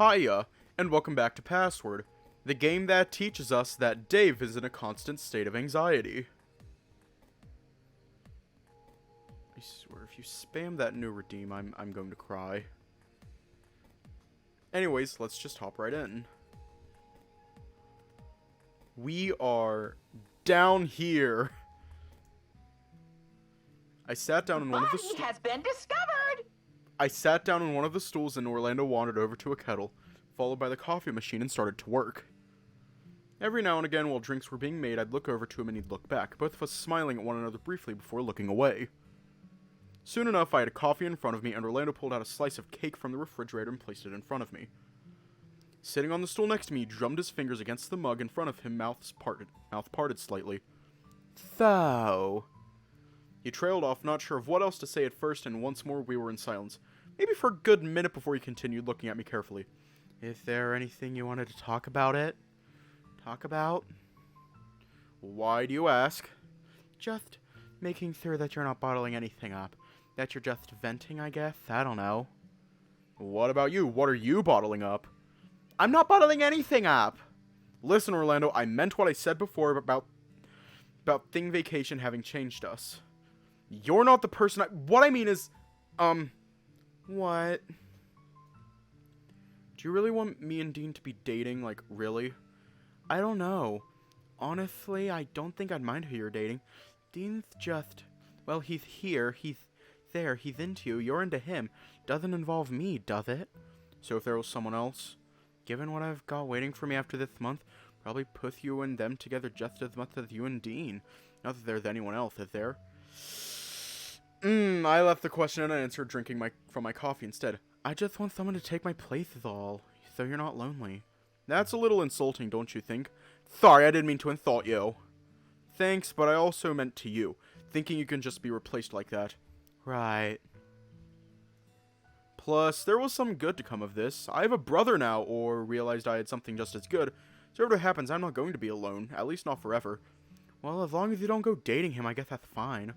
Hiya, and welcome back to Password, the game that teaches us that Dave is in a constant state of anxiety. I swear, if you spam that new redeem, I'm going to cry. Anyways, let's just hop right in. We are down here. I sat down in one of the body has been discovered. I sat down on one of the stools and Orlando wandered over to a kettle, followed by the coffee machine, and started to work. Every now and again, while drinks were being made, I'd look over to him and he'd look back, both of us smiling at one another briefly before looking away. Soon enough, I had a coffee in front of me, and Orlando pulled out a slice of cake from the refrigerator and placed it in front of me. Sitting on the stool next to me, he drummed his fingers against the mug in front of him, mouth parted slightly. "Though." He trailed off, not sure of what else to say at first, and once more we were in silence. Maybe for a good minute before he continued, looking at me carefully. "Is there anything you wanted to talk about it? Talk about?" "Why do you ask?" "Just making sure that you're not bottling anything up. That you're just venting, I guess. I don't know." "What about you? What are you bottling up?" "I'm not bottling anything up." "Listen, Orlando, I meant what I said before about Thing Vacation having changed us. You're not the person what I mean is, what? Do you really want me and Dean to be dating? Like, really? I don't know. Honestly, I don't think I'd mind who you're dating. Dean's just, well, he's here, he's there, he's into you, you're into him. Doesn't involve me, does it? So if there was someone else, given what I've got waiting for me after this month, probably put you and them together just as much as you and Dean. Not that there's anyone else, is there?" I left the question unanswered, drinking from my coffee instead. "I just want someone to take my place is all, so you're not lonely." "That's a little insulting, don't you think?" "Sorry, I didn't mean to insult you." "Thanks, but I also meant to you, thinking you can just be replaced like that." "Right. Plus, there was some good to come of this. I have a brother now, or realized I had something just as good. So whatever happens, I'm not going to be alone, at least not forever." "Well, as long as you don't go dating him, I guess that's fine."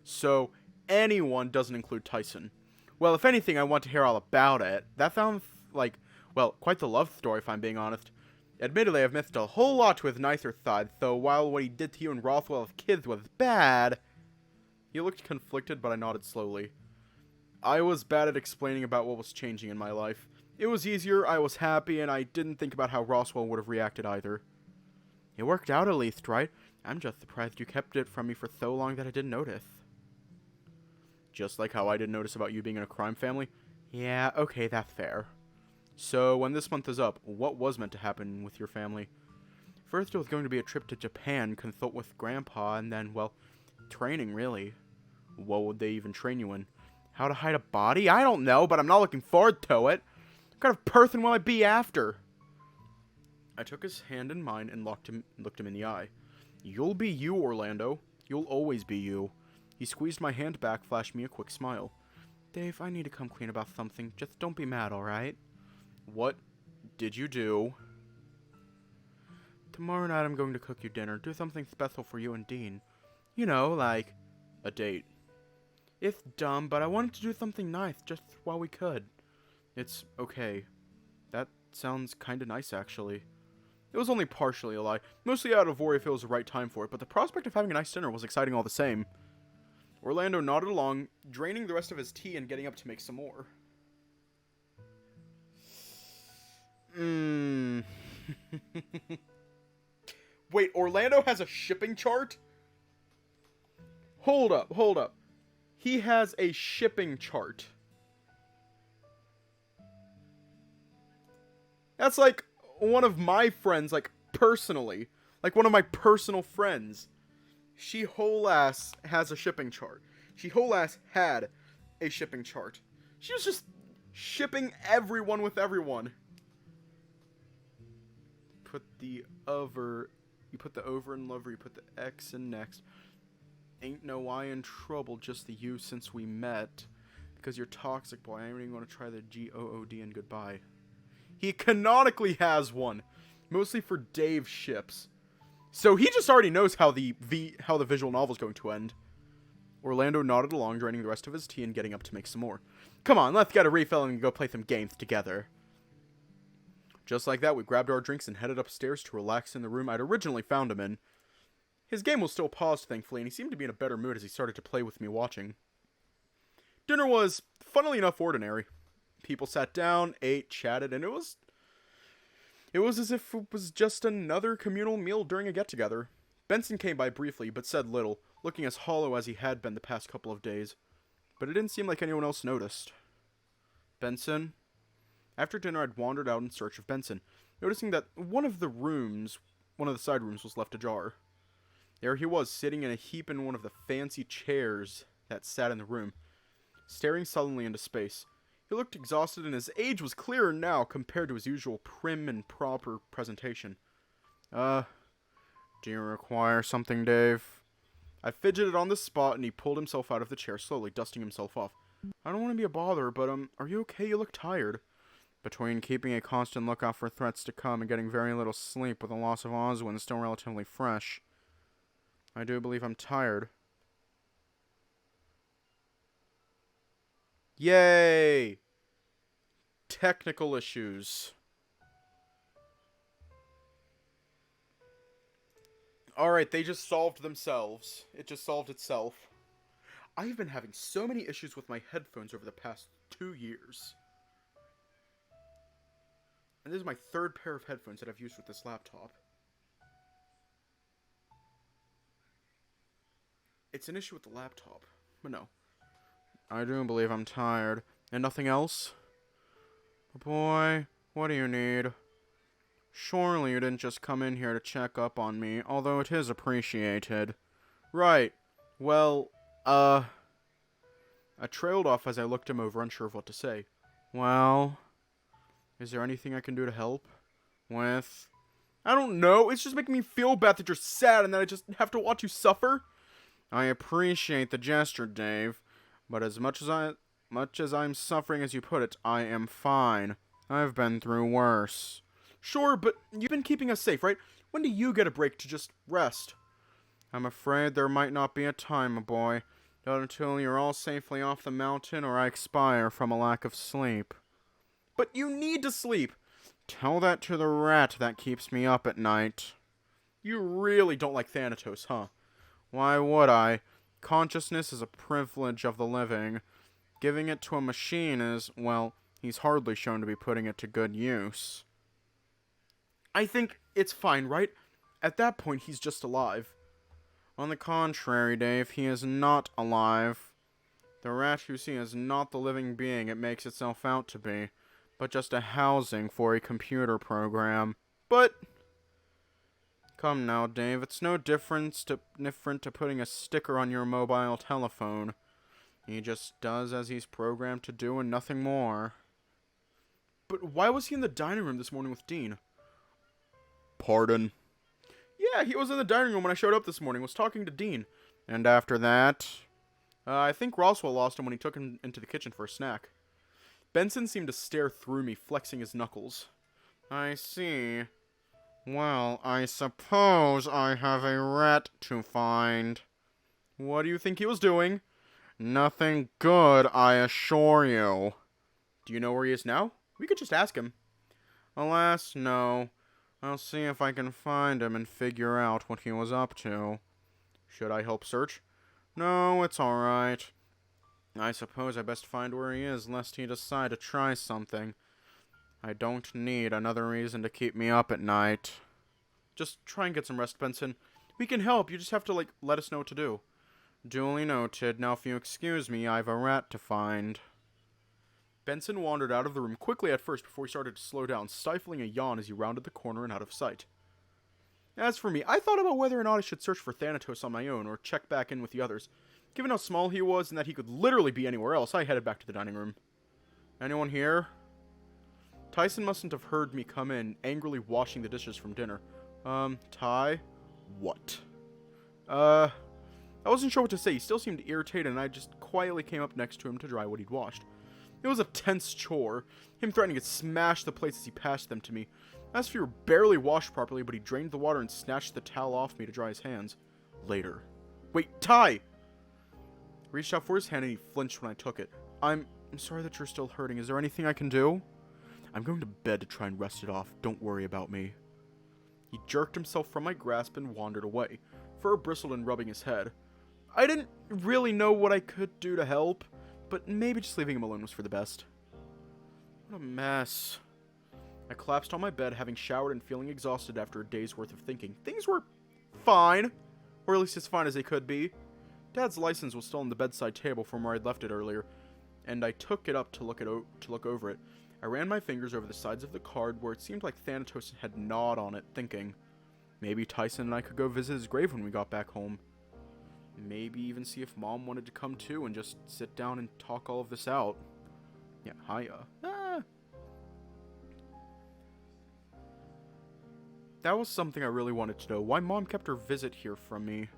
"So, anyone doesn't include Tyson." "Well, if anything, I want to hear all about it. That sounds like, well, quite the love story, if I'm being honest. Admittedly, I've missed a whole lot to his nicer side, so while what he did to you and Roswell as kids was bad..." He looked conflicted, but I nodded slowly. "I was bad at explaining about what was changing in my life. It was easier, I was happy, and I didn't think about how Roswell would have reacted either." "It worked out at least, right? I'm just surprised you kept it from me for so long that I didn't notice." "Just like how I didn't notice about you being in a crime family?" "Yeah, okay, that's fair." "So, when this month is up, what was meant to happen with your family?" "First, it was going to be a trip to Japan, consult with Grandpa, and then, well, training, really." "What would they even train you in?" "How to hide a body? I don't know, but I'm not looking forward to it. What kind of person will I be after?" I took his hand in mine and looked him in the eye. "You'll be you, Orlando. You'll always be you." He squeezed my hand back, flashed me a quick smile. "Dave, I need to come clean about something. Just don't be mad, alright?" "What did you do?" "Tomorrow night I'm going to cook you dinner. Do something special for you and Dean. You know, like a date." "It's dumb, but I wanted to do something nice just while we could." "It's okay. That sounds kinda nice, actually." It was only partially a lie, mostly out of worry if it was the right time for it, but the prospect of having a nice dinner was exciting all the same. Orlando nodded along, draining the rest of his tea and getting up to make some more. Wait, Orlando has a shipping chart? Hold up. He has a shipping chart. That's like one of my friends, like, personally. Like, one of my personal friends. She whole ass has a shipping chart. She whole ass had a shipping chart. She was just shipping everyone with everyone. You put the over in lover, you put the X in next. Ain't no I in trouble, just the you since we met. Because you're toxic, boy, I ain't even gonna try the GOOD and goodbye. He canonically has one. Mostly for Dave ships. So he just already knows how the visual novel is going to end. Orlando nodded along, draining the rest of his tea and getting up to make some more. "Come on, let's get a refill and go play some games together." Just like that, we grabbed our drinks and headed upstairs to relax in the room I'd originally found him in. His game was still paused, thankfully, and he seemed to be in a better mood as he started to play with me watching. Dinner was, funnily enough, ordinary. People sat down, ate, chatted, and it was as if it was just another communal meal during a get-together. Benson came by briefly, but said little, looking as hollow as he had been the past couple of days. But it didn't seem like anyone else noticed. Benson? After dinner, I'd wandered out in search of Benson, noticing that one of the side rooms was left ajar. There he was, sitting in a heap in one of the fancy chairs that sat in the room, staring sullenly into space. He looked exhausted, and his age was clearer now compared to his usual prim and proper presentation. Do you require something, Dave? I fidgeted on the spot, and he pulled himself out of the chair, slowly dusting himself off. I don't want to be a bother, but, are you okay? You look tired. Between keeping a constant lookout for threats to come and getting very little sleep with the loss of Oswin still relatively fresh, I do believe I'm tired. Yay! Technical issues. Alright, they just solved themselves. It just solved itself. I've been having so many issues with my headphones over the past 2 years. And this is my third pair of headphones that I've used with this laptop. It's an issue with the laptop, but no. I do believe I'm tired. And nothing else? Boy, what do you need? Surely you didn't just come in here to check up on me, although it is appreciated. Right. Well, I trailed off as I looked him over, unsure of what to say. Well, is there anything I can do to help? With? I don't know. It's just making me feel bad that you're sad and that I just have to watch you suffer. I appreciate the gesture, Dave, but as much as I'm suffering as you put it, I am fine. I've been through worse. Sure, but you've been keeping us safe, right? When do you get a break to just rest? I'm afraid there might not be a time, my boy. Not until you're all safely off the mountain or I expire from a lack of sleep. But you need to sleep! Tell that to the rat that keeps me up at night. You really don't like Thanatos, huh? Why would I? Consciousness is a privilege of the living. Giving it to a machine is, well, he's hardly shown to be putting it to good use. I think it's fine, right? At that point, he's just alive. On the contrary, Dave, he is not alive. The rat you see is not the living being it makes itself out to be, but just a housing for a computer program. But come now, Dave, it's no different to putting a sticker on your mobile telephone. He just does as he's programmed to do and nothing more. But why was he in the dining room this morning with Dean? Pardon? Yeah, he was in the dining room when I showed up this morning, was talking to Dean. And after that? I think Roswell lost him when he took him into the kitchen for a snack. Benson seemed to stare through me, flexing his knuckles. I see. Well, I suppose I have a rat to find. What do you think he was doing? Nothing good, I assure you. Do you know where he is now? We could just ask him. Alas, no. I'll see if I can find him and figure out what he was up to. Should I help search? No, it's alright. I suppose I best find where he is, lest he decide to try something. I don't need another reason to keep me up at night. Just try and get some rest, Benson. We can help, you just have to, let us know what to do. Duly noted. Now if you excuse me, I've a rat to find. Benson wandered out of the room quickly at first before he started to slow down, stifling a yawn as he rounded the corner and out of sight. As for me, I thought about whether or not I should search for Thanatos on my own or check back in with the others. Given how small he was and that he could literally be anywhere else, I headed back to the dining room. Anyone here? Tyson mustn't have heard me come in, angrily washing the dishes from dinner. Ty? What? I wasn't sure what to say. He still seemed irritated, and I just quietly came up next to him to dry what he'd washed. It was a tense chore, him threatening to smash the plates as he passed them to me. As for were barely washed properly, but he drained the water and snatched the towel off me to dry his hands. Later. Wait, Ty! Reached out for his hand and he flinched when I took it. I'm sorry that you're still hurting. Is there anything I can do? I'm going to bed to try and rest it off. Don't worry about me. He jerked himself from my grasp and wandered away, fur bristled and rubbing his head. I didn't really know what I could do to help, but maybe just leaving him alone was for the best. What a mess. I collapsed on my bed, having showered and feeling exhausted after a day's worth of thinking. Things were fine, or at least as fine as they could be. Dad's license was still on the bedside table from where I'd left it earlier, and I took it up to look over it. I ran my fingers over the sides of the card where it seemed like Thanatos had gnawed on it, thinking, maybe Tyson and I could go visit his grave when we got back home. Maybe even see if Mom wanted to come too and just sit down and talk all of this out. Yeah, hiya. That was something I really wanted to know. Why Mom kept her visit here from me.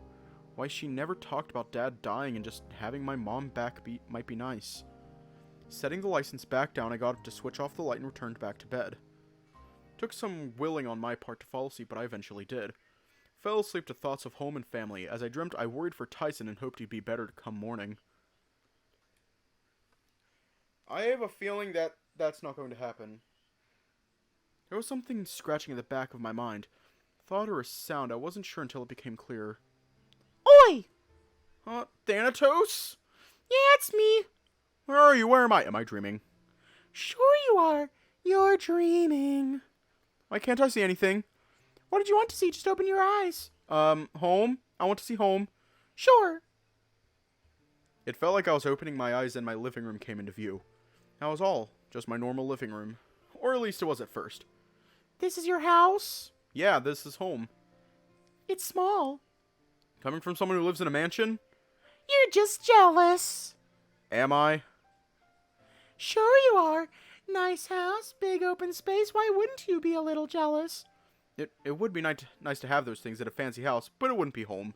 Why she never talked about Dad dying and just having my mom back might be nice. Setting the license back down, I got up to switch off the light and returned back to bed. Took some willing on my part to fall asleep, but I eventually did. Fell asleep to thoughts of home and family. As I dreamt, I worried for Tyson and hoped he'd be better come morning. I have a feeling that that's not going to happen. There was something scratching at the back of my mind. Thought or a sound, I wasn't sure until it became clearer. Oi! Thanatos? Yeah, it's me. Where are you? Where am I? Am I dreaming? Sure you are. You're dreaming. Why can't I see anything? What did you want to see? Just open your eyes. Home? I want to see home. Sure. It felt like I was opening my eyes and my living room came into view. That was all. Just my normal living room. Or at least it was at first. This is your house? Yeah, this is home. It's small. Coming from someone who lives in a mansion? You're just jealous. Am I? Sure you are. Nice house, big open space. Why wouldn't you be a little jealous? It would be nice to have those things at a fancy house, but it wouldn't be home.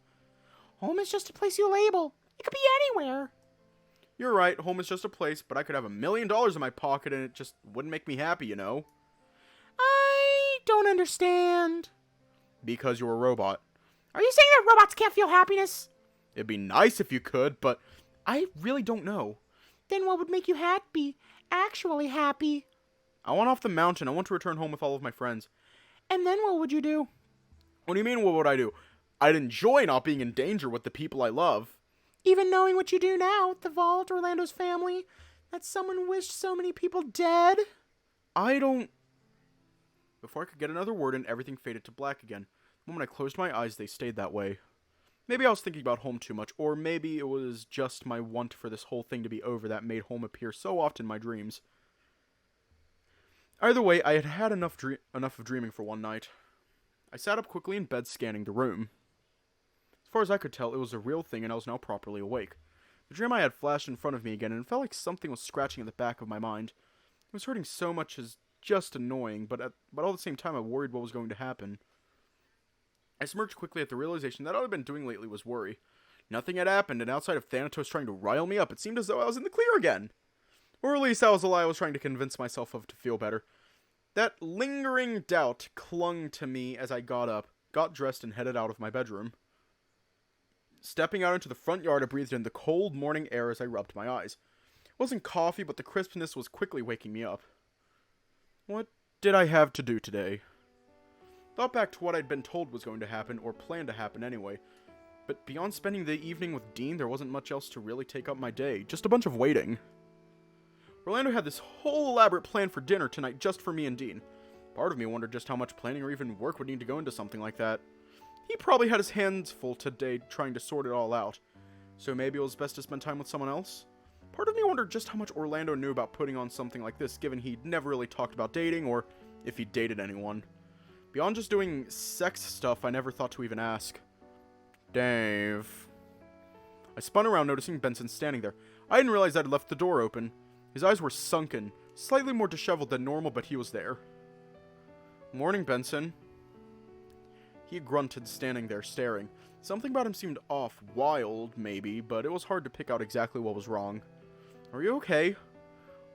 Home is just a place you label. It could be anywhere. You're right, home is just a place, but I could have $1 million in my pocket and it just wouldn't make me happy, you know? I don't understand. Because you're a robot. Are you saying that robots can't feel happiness? It'd be nice if you could, but I really don't know. Then what would make you happy? Actually happy? I want off the mountain. I want to return home with all of my friends. And then what would you do? What do you mean, what would I do? I'd enjoy not being in danger with the people I love. Even knowing what you do now, the vault, Orlando's family, that someone wished so many people dead? I don't... Before I could get another word in, everything faded to black again. The moment I closed my eyes, they stayed that way. Maybe I was thinking about home too much, or maybe it was just my want for this whole thing to be over that made home appear so often in my dreams. Either way, I had had enough of dreaming for one night. I sat up quickly in bed, scanning the room. As far as I could tell, it was a real thing, and I was now properly awake. The dream I had flashed in front of me again, and it felt like something was scratching at the back of my mind. It was hurting so much as just annoying, but all at the same time I worried what was going to happen. I smirked quickly at the realization that all I'd been doing lately was worry. Nothing had happened, and outside of Thanatos trying to rile me up, it seemed as though I was in the clear again. Or at least that was a lie I was trying to convince myself of to feel better. That lingering doubt clung to me as I got up, got dressed, and headed out of my bedroom. Stepping out into the front yard, I breathed in the cold morning air as I rubbed my eyes. It wasn't coffee, but the crispness was quickly waking me up. What did I have to do today? Thought back to what I'd been told was going to happen, or planned to happen anyway. But beyond spending the evening with Dean, there wasn't much else to really take up my day. Just a bunch of waiting. Orlando had this whole elaborate plan for dinner tonight just for me and Dean. Part of me wondered just how much planning or even work would need to go into something like that. He probably had his hands full today trying to sort it all out. So maybe it was best to spend time with someone else? Part of me wondered just how much Orlando knew about putting on something like this, given he'd never really talked about dating, or if he dated anyone. Beyond just doing sex stuff, I never thought to even ask. Dave. I spun around, noticing Benson standing there. I didn't realize I'd left the door open. His eyes were sunken, slightly more disheveled than normal, but he was there. Morning, Benson. He grunted, standing there, staring. Something about him seemed off, wild, maybe, but it was hard to pick out exactly what was wrong. Are you okay?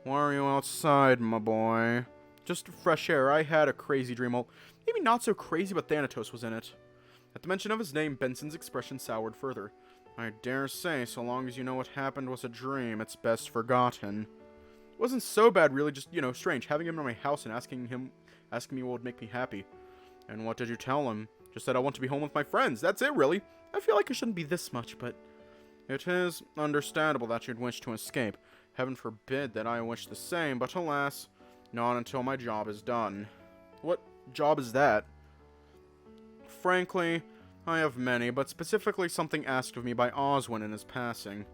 Why are you outside, my boy? Just fresh air. I had a crazy dream. Well, maybe not so crazy, but Thanatos was in it. At the mention of his name, Benson's expression soured further. I dare say, so long as you know what happened was a dream, it's best forgotten. It wasn't so bad, really, just, strange. Having him in my house and asking me what would make me happy. And what did you tell him? Just that I want to be home with my friends. That's it, really. I feel like it shouldn't be this much, but... It is understandable that you'd wish to escape. Heaven forbid that I wish the same, but alas, not until my job is done. What job is that? Frankly, I have many, but specifically something asked of me by Oswin in his passing.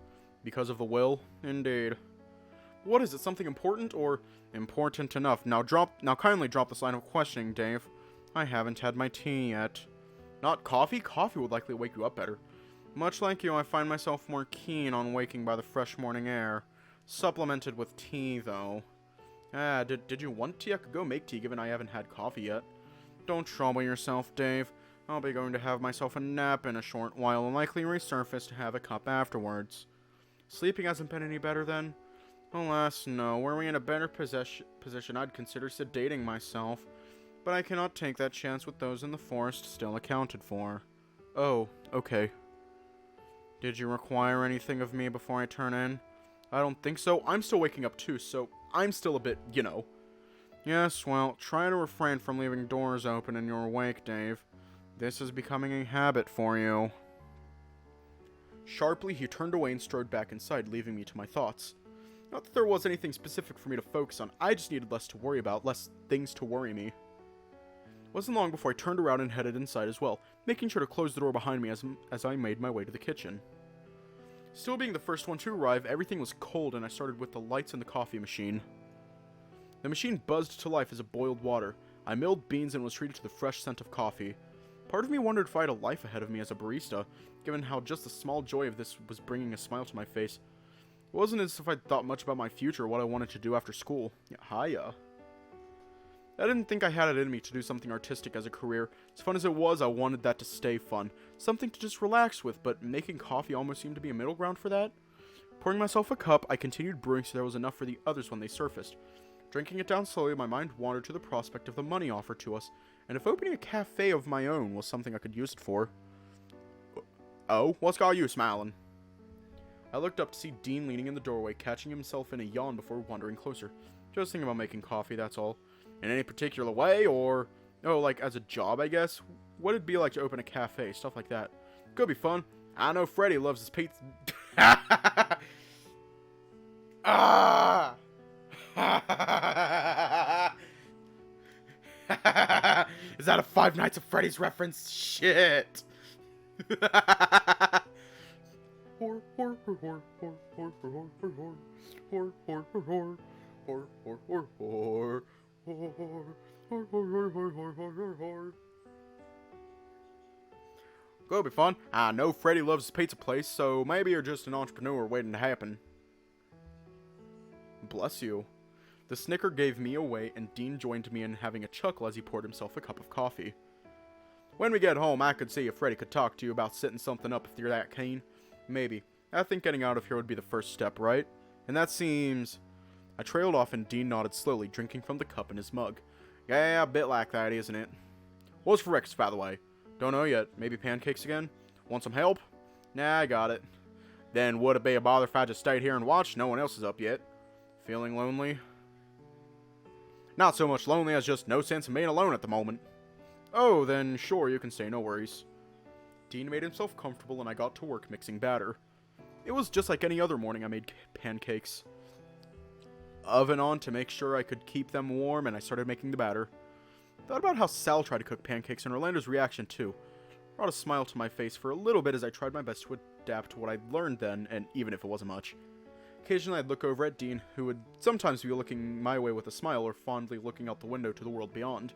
Because of the will? Indeed. What is it, something important, or important enough? Now kindly drop this line of questioning, Dave. I haven't had my tea yet. Not coffee? Coffee would likely wake you up better. Much like you, I find myself more keen on waking by the fresh morning air. Supplemented with tea, though. Did you want tea? I could go make tea, given I haven't had coffee yet. Don't trouble yourself, Dave. I'll be going to have myself a nap in a short while and likely resurface to have a cup afterwards. Sleeping hasn't been any better, then? Alas, no. Were we in a better position, I'd consider sedating myself. But I cannot take that chance with those in the forest still accounted for. Oh, okay. Did you require anything of me before I turn in? I don't think so. I'm still waking up too, so I'm still a bit, Yes, well, try to refrain from leaving doors open in your wake, Dave. This is becoming a habit for you. Sharply, he turned away and strode back inside, leaving me to my thoughts. Not that there was anything specific for me to focus on, I just needed less to worry about, less things to worry me. It wasn't long before I turned around and headed inside as well, making sure to close the door behind me as I made my way to the kitchen. Still being the first one to arrive, everything was cold and I started with the lights in the coffee machine. The machine buzzed to life as it boiled water. I milled beans and was treated to the fresh scent of coffee. Part of me wondered if I had a life ahead of me as a barista, given how just the small joy of this was bringing a smile to my face. It wasn't as if I'd thought much about my future or what I wanted to do after school. Hiya. I didn't think I had it in me to do something artistic as a career. As fun as it was, I wanted that to stay fun. Something to just relax with, but making coffee almost seemed to be a middle ground for that. Pouring myself a cup, I continued brewing so there was enough for the others when they surfaced. Drinking it down slowly, my mind wandered to the prospect of the money offered to us, and if opening a cafe of my own was something I could use it for. Oh, what's got you smiling? I looked up to see Dean leaning in the doorway, catching himself in a yawn before wandering closer. Just thinking about making coffee, that's all. In any particular way, or... Oh, like as a job, I guess? What'd it be like to open a cafe, stuff like that? Could be fun. I know Freddy loves his pizza. Ah! Is that a Five Nights at Freddy's reference? Shit! Could be fun. I know Freddy loves his pizza place, so maybe you're just an entrepreneur waiting to happen. Bless you. The snicker gave me away, and Dean joined me in having a chuckle as he poured himself a cup of coffee. When we get home, I could see if Freddy could talk to you about setting something up if you're that keen. Maybe. I think getting out of here would be the first step, right? And that seems... I trailed off and Dean nodded slowly, drinking from the cup in his mug. Yeah, a bit like that, isn't it? What's for breakfast, by the way? Don't know yet. Maybe pancakes again? Want some help? Nah, I got it. Then would it be a bother if I just stayed here and watched? No one else is up yet. Feeling lonely? Not so much lonely as just no sense in being alone at the moment. Oh, then sure, you can stay, no worries. Dean made himself comfortable and I got to work mixing batter. It was just like any other morning I made pancakes. Oven on to make sure I could keep them warm, and I started making the batter. Thought about how Sal tried to cook pancakes and Orlando's reaction too. Brought a smile to my face for a little bit as I tried my best to adapt to what I'd learned then, and even if it wasn't much. Occasionally I'd look over at Dean, who would sometimes be looking my way with a smile or fondly looking out the window to the world beyond.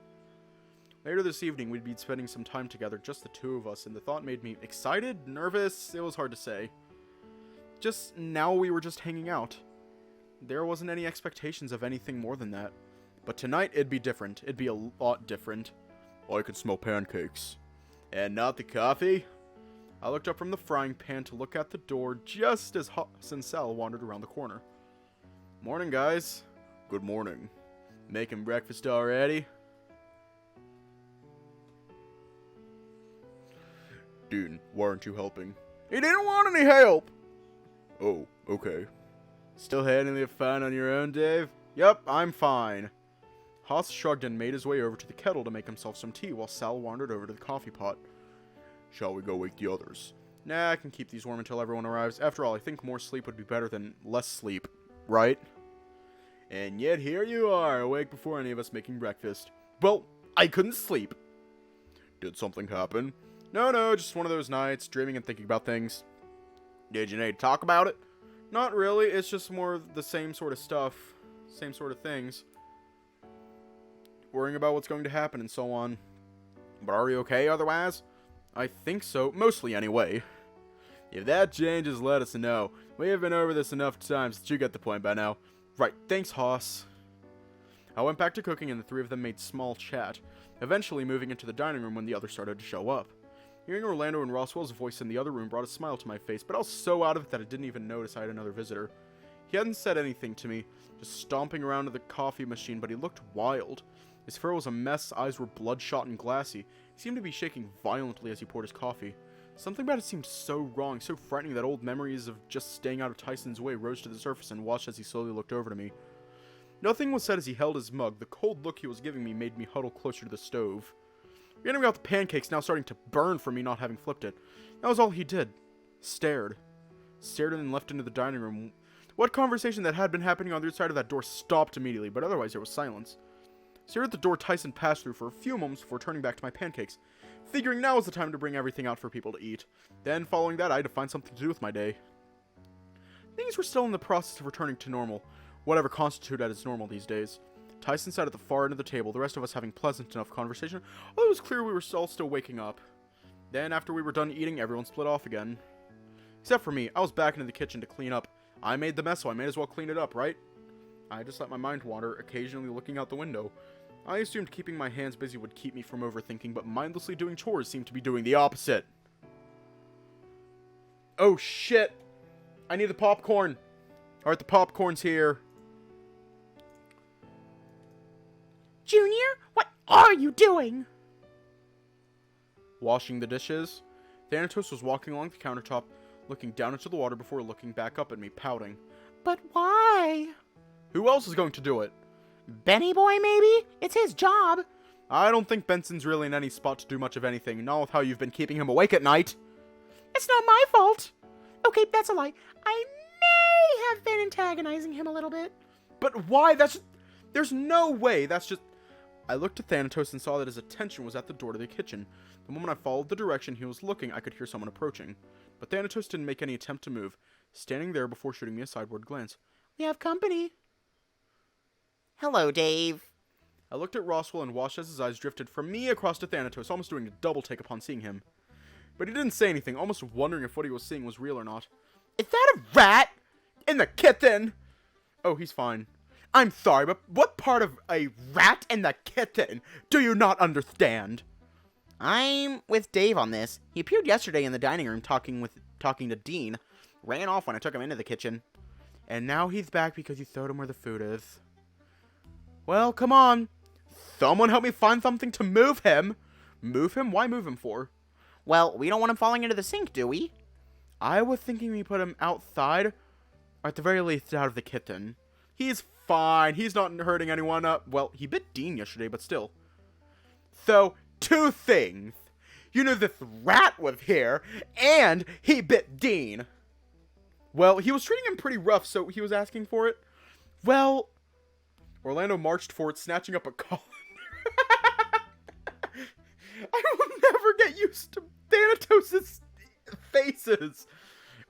Later this evening we'd be spending some time together, just the two of us, and the thought made me excited, nervous, it was hard to say. Just now we were just hanging out. There wasn't any expectations of anything more than that. But tonight, it'd be different. It'd be a lot different. I could smell pancakes. And not the coffee? I looked up from the frying pan to look at the door just as Hoss and Sal wandered around the corner. Morning, guys. Good morning. Making breakfast already? Dean, why aren't you helping? He didn't want any help! Oh, okay. Still having fun on your own, Dave? Yup, I'm fine. Haas shrugged and made his way over to the kettle to make himself some tea while Sal wandered over to the coffee pot. Shall we go wake the others? Nah, I can keep these warm until everyone arrives. After all, I think more sleep would be better than less sleep, right? And yet here you are, awake before any of us making breakfast. Well, I couldn't sleep. Did something happen? No, just one of those nights, dreaming and thinking about things. Did you need to talk about it? Not really, it's just more of the same sort of stuff. Same sort of things. Worrying about what's going to happen and so on. But are you okay otherwise? I think so, mostly anyway. If that changes, let us know. We have been over this enough times that you get the point by now. Right, thanks, Haas. I went back to cooking and the three of them made small chat, eventually moving into the dining room when the others started to show up. Hearing Orlando and Roswell's voice in the other room brought a smile to my face, but I was so out of it that I didn't even notice I had another visitor. He hadn't said anything to me, just stomping around to the coffee machine, but he looked wild. His fur was a mess, eyes were bloodshot and glassy. He seemed to be shaking violently as he poured his coffee. Something about it seemed so wrong, so frightening that old memories of just staying out of Tyson's way rose to the surface and watched as he slowly looked over to me. Nothing was said as he held his mug. The cold look he was giving me made me huddle closer to the stove. Forgetting about the pancakes now starting to burn from me not having flipped it. That was all he did. Stared. Stared and then left into the dining room. What conversation that had been happening on the other side of that door stopped immediately, but otherwise there was silence. Stared at the door Tyson passed through for a few moments before turning back to my pancakes, figuring now was the time to bring everything out for people to eat. Then, following that, I had to find something to do with my day. Things were still in the process of returning to normal, whatever constituted as normal these days. Tyson sat at the far end of the table, the rest of us having pleasant enough conversation, although it was clear we were all still waking up. Then, after we were done eating, everyone split off again. Except for me, I was back into the kitchen to clean up. I made the mess, so I may as well clean it up, right? I just let my mind wander, occasionally looking out the window. I assumed keeping my hands busy would keep me from overthinking, but mindlessly doing chores seemed to be doing the opposite. Oh shit! I need the popcorn! Alright, the popcorn's here. Junior, what are you doing? Washing the dishes. Thanatos was walking along the countertop, looking down into the water before looking back up at me, pouting. But why? Who else is going to do it? Benny boy, maybe? It's his job. I don't think Benson's really in any spot to do much of anything, not with how you've been keeping him awake at night. It's not my fault. Okay, that's a lie. I may have been antagonizing him a little bit. But why? There's no way. That's just... I looked at Thanatos and saw that his attention was at the door to the kitchen. The moment I followed the direction he was looking, I could hear someone approaching. But Thanatos didn't make any attempt to move, standing there before shooting me a sideward glance. We have company. Hello, Dave. I looked at Roswell and watched as his eyes drifted from me across to Thanatos, almost doing a double take upon seeing him. But he didn't say anything, almost wondering if what he was seeing was real or not. Is that a rat? In the kitten? Oh, he's fine. I'm sorry, but what part of a rat in the kitten do you not understand? I'm with Dave on this. He appeared yesterday in the dining room talking to Dean. Ran off when I took him into the kitchen. And now he's back because you throwed him where the food is. Well, come on. Someone help me find something to move him. Move him? Why move him for? Well, we don't want him falling into the sink, do we? I was thinking we put him outside, or at the very least out of the kitten. He's fine. He's not hurting anyone. Well, he bit Dean yesterday, but still. So, two things. You knew this rat was here, and he bit Dean. Well, he was treating him pretty rough, so he was asking for it. Well, Orlando marched forward, snatching up a colander. I will never get used to Thanatos' faces.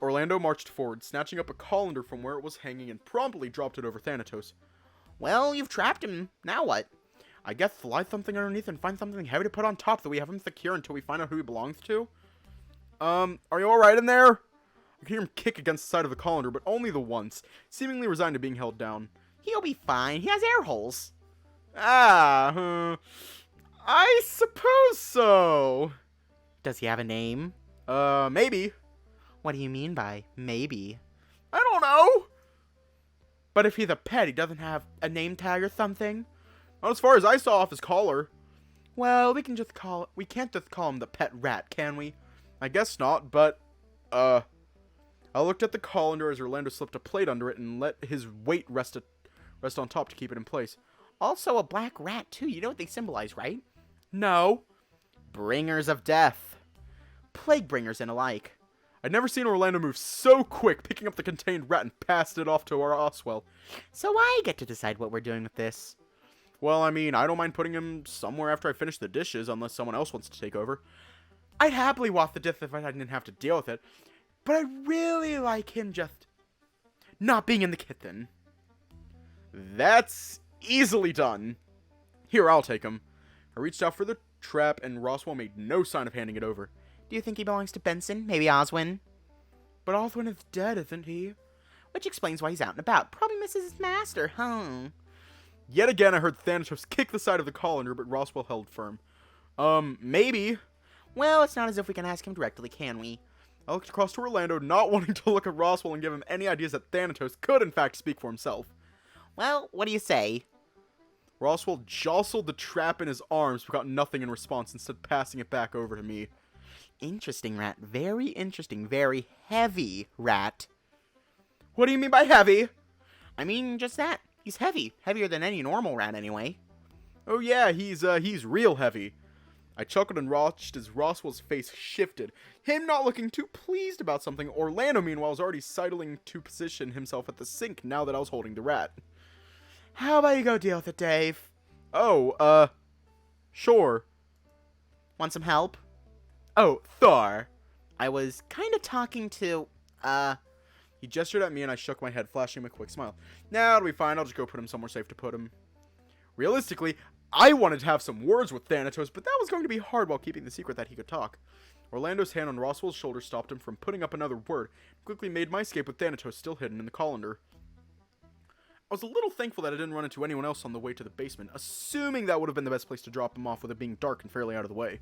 Orlando marched forward, snatching up a colander from where it was hanging and promptly dropped it over Thanatos. Well, you've trapped him. Now what? I guess slide something underneath and find something heavy to put on top that we have him secure until we find out who he belongs to. Are you alright in there? I could hear him kick against the side of the colander, but only the once, seemingly resigned to being held down. He'll be fine. He has air holes. I suppose so. Does he have a name? Maybe. What do you mean by maybe? I don't know. But if he's a pet, he doesn't have a name tag or something? Not as far as I saw off his collar. Well, we can't just call him the pet rat, can we? I guess not, but, I I looked at the colander as Orlando slipped a plate under it and let his weight rest on top to keep it in place. Also a black rat, too. You know what they symbolize, right? No. Bringers of death. Plague bringers and alike. I'd never seen Orlando move so quick, picking up the contained rat and passed it off to our Roswell. So I get to decide what we're doing with this. Well, I mean, I don't mind putting him somewhere after I finish the dishes, unless someone else wants to take over. I'd happily waft the death if I didn't have to deal with it, but I really like him just not being in the kitchen. That's easily done. Here, I'll take him. I reached out for the trap, and Roswell made no sign of handing it over. Do you think he belongs to Benson? Maybe Oswin? But Oswin is dead, isn't he? Which explains why he's out and about. Probably misses his master, huh? Yet again, I heard Thanatos kick the side of the colander, but Roswell held firm. Maybe. Well, it's not as if we can ask him directly, can we? I looked across to Orlando, not wanting to look at Roswell and give him any ideas that Thanatos could, in fact, speak for himself. Well, what do you say? Roswell jostled the trap in his arms, but got nothing in response, instead passing it back over to me. Interesting, rat. Very interesting. Very heavy, rat. What do you mean by heavy? I mean, just that. He's heavy. Heavier than any normal rat, anyway. Oh yeah, he's real heavy. I chuckled and watched as Roswell's face shifted, him not looking too pleased about something. Orlando, meanwhile, was already sidling to position himself at the sink now that I was holding the rat. How about you go deal with it, Dave? Oh, sure. Want some help? Oh, Thor. I was kind of talking to, He gestured at me and I shook my head, flashing him a quick smile. Nah, it'll be fine. I'll just go put him somewhere safe to put him. Realistically, I wanted to have some words with Thanatos, but that was going to be hard while keeping the secret that he could talk. Orlando's hand on Roswell's shoulder stopped him from putting up another word, and quickly made my escape with Thanatos still hidden in the colander. I was a little thankful that I didn't run into anyone else on the way to the basement, assuming that would have been the best place to drop him off with it being dark and fairly out of the way.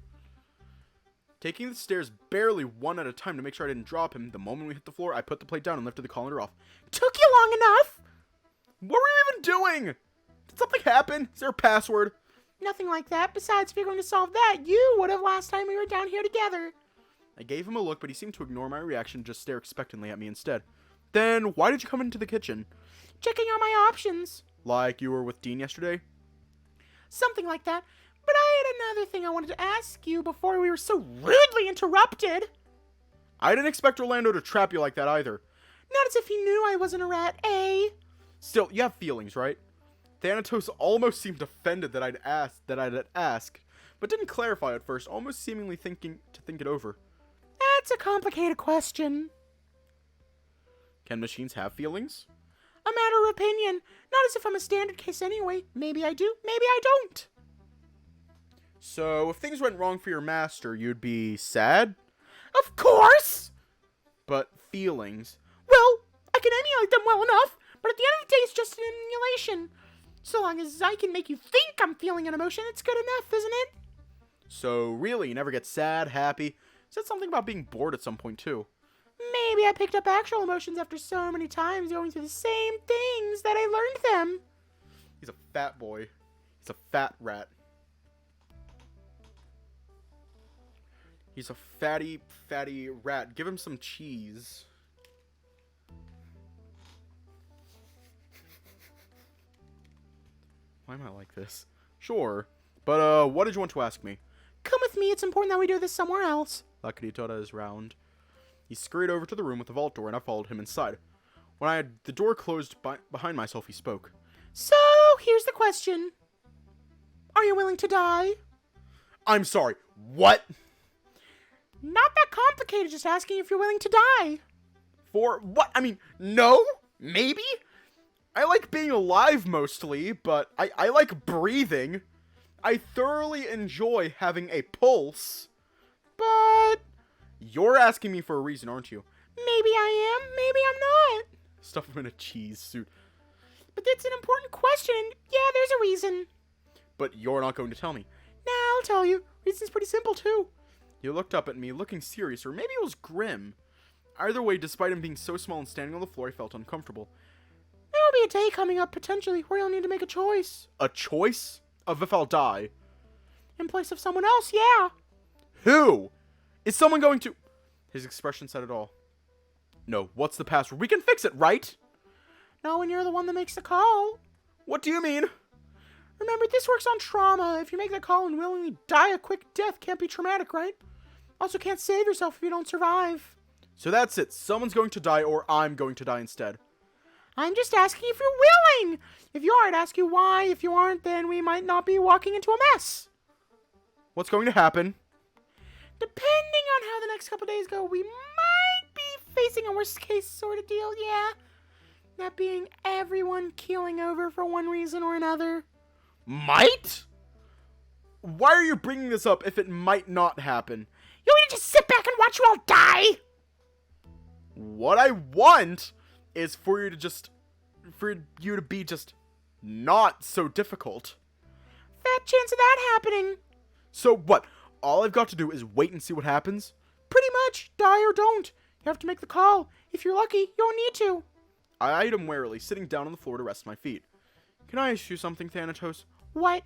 Taking the stairs barely one at a time to make sure I didn't drop him, the moment we hit the floor, I put the plate down and lifted the colander off. Took you long enough? What were you even doing? Did something happen? Is there a password? Nothing like that. Besides, if you're going to solve that, you would have last time we were down here together. I gave him a look, but he seemed to ignore my reaction and just stare expectantly at me instead. Then, why did you come into the kitchen? Checking out my options. Like you were with Dean yesterday? Something like that. But I had another thing I wanted to ask you before we were so rudely interrupted. I didn't expect Orlando to trap you like that either. Not as if he knew I wasn't a rat, eh? Still, you have feelings, right? Thanatos almost seemed offended that I'd asked, but didn't clarify at first, almost seemingly thinking to think it over. That's a complicated question. Can machines have feelings? A matter of opinion. Not as if I'm a standard case anyway. Maybe I do, maybe I don't. So, if things went wrong for your master, you'd be sad? Of course! But feelings? Well, I can emulate them well enough, but at the end of the day, it's just an emulation. So long as I can make you think I'm feeling an emotion, it's good enough, isn't it? So, really, you never get sad, happy? Said something about being bored at some point, too. Maybe I picked up actual emotions after so many times going through the same things that I learned them. He's a fat boy. He's a fat rat. He's a fatty rat. Give him some cheese. Why am I like this? Sure. But, what did you want to ask me? Come with me, it's important that we do this somewhere else. La criatura is round. He scurried over to the room with the vault door, and I followed him inside. When I had the door closed behind myself, he spoke. So, here's the question. Are you willing to die? I'm sorry, what? Not that complicated, just asking if you're willing to die. For what? I mean, no? Maybe? I like being alive mostly, but I like breathing. I thoroughly enjoy having a pulse. But you're asking me for a reason, aren't you? Maybe I am, maybe I'm not. Stuff him in a cheese suit. But that's an important question. Yeah, there's a reason. But you're not going to tell me. Nah, I'll tell you. Reason's pretty simple, too. He looked up at me, looking serious, or maybe it was grim. Either way, despite him being so small and standing on the floor, I felt uncomfortable. There'll be a day coming up, potentially, where you'll need to make a choice. A choice? Of if I'll die? In place of someone else, yeah. Who? Is someone going to... His expression said it all. No, what's the password? We can fix it, right? No, when you're the one that makes the call. What do you mean? Remember, this works on trauma. If you make that call and willingly die a quick death, can't be traumatic, right? Also, can't save yourself if you don't survive. So that's it. Someone's going to die or I'm going to die instead. I'm just asking if you're willing. If you are, I'd ask you why. If you aren't, then we might not be walking into a mess. What's going to happen? Depending on how the next couple days go, we might be facing a worst case sort of deal, yeah. That being everyone keeling over for one reason or another. Might? Why are you bringing this up if it might not happen? You want me to just sit back and watch you all die? What I want is for you to be just not so difficult. Fat chance of that happening. So what? All I've got to do is wait and see what happens? Pretty much. Die or don't. You have to make the call. If you're lucky, you don't need to. I eyed him warily, sitting down on the floor to rest my feet. Can I ask you something, Thanatos? What?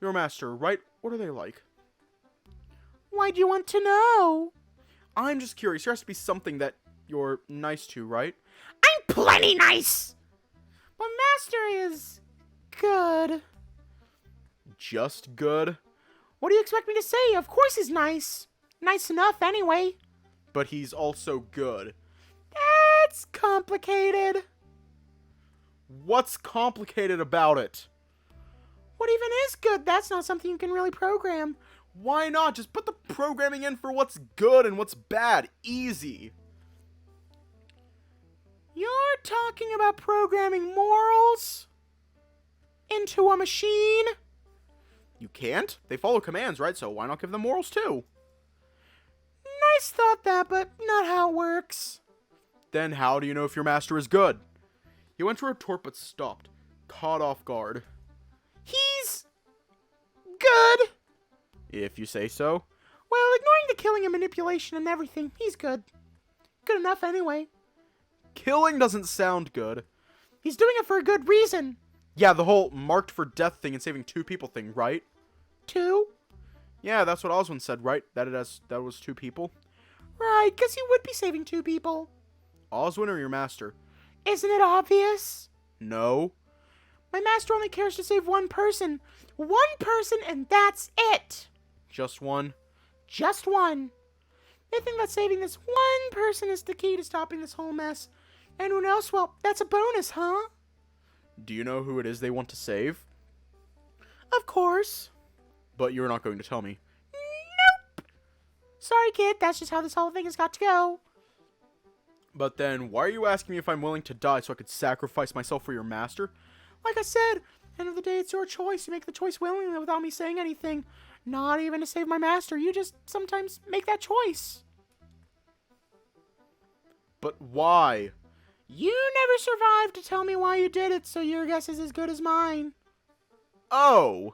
Your master, right? What are they like? Why'd you want to know? I'm just curious. There has to be something that you're nice to, right? I'm plenty nice. But Master is good. Just good? What do you expect me to say? Of course he's nice. Nice enough, anyway. But he's also good. That's complicated. What's complicated about it? What even is good? That's not something you can really program. Why not? Just put the programming in for what's good and what's bad. Easy. You're talking about programming morals into a machine? You can't? They follow commands, right? So why not give them morals too? Nice thought that, but not how it works. Then how do you know if your master is good? He went to retort but stopped, caught off guard. He's good. If you say so. Well, ignoring the killing and manipulation and everything, he's good. Good enough anyway. Killing doesn't sound good. He's doing it for a good reason. Yeah, the whole marked for death thing and saving 2 people thing, right? 2? Yeah, that's what Oswin said, right? That was 2 people. Right, because he would be saving 2 people. Oswin or your master? Isn't it obvious? No. My master only cares to save 1 person. 1 person, and that's it. Just 1? Just 1. They think that saving this 1 person is the key to stopping this whole mess. Anyone else? Well, that's a bonus, huh? Do you know who it is they want to save? Of course. But you're not going to tell me. Nope. Sorry, kid. That's just how this whole thing has got to go. But then, why are you asking me if I'm willing to die so I could sacrifice myself for your master? Like I said, end of the day, it's your choice. You make the choice willingly without me saying anything. Not even to save my master. You just sometimes make that choice. But why? You never survived to tell me why you did it, so your guess is as good as mine. Oh!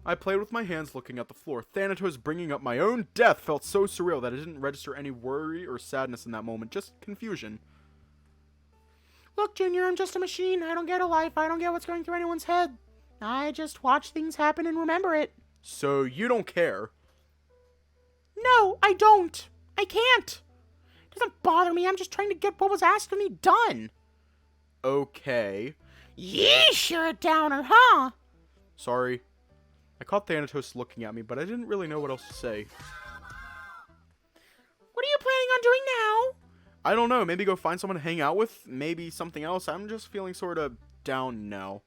I played with my hands looking at the floor. Thanatos bringing up my own death felt so surreal that I didn't register any worry or sadness in that moment, just confusion. Look, Junior, I'm just a machine. I don't get a life. I don't get what's going through anyone's head. I just watch things happen and remember it. So you don't care? No, I don't. I can't. It doesn't bother me. I'm just trying to get what was asked of me done. Okay. Yeesh, you're a downer, huh? Sorry. I caught Thanatos looking at me, but I didn't really know what else to say. What are you planning on doing now? I don't know. Maybe go find someone to hang out with? Maybe something else? I'm just feeling sort of down now.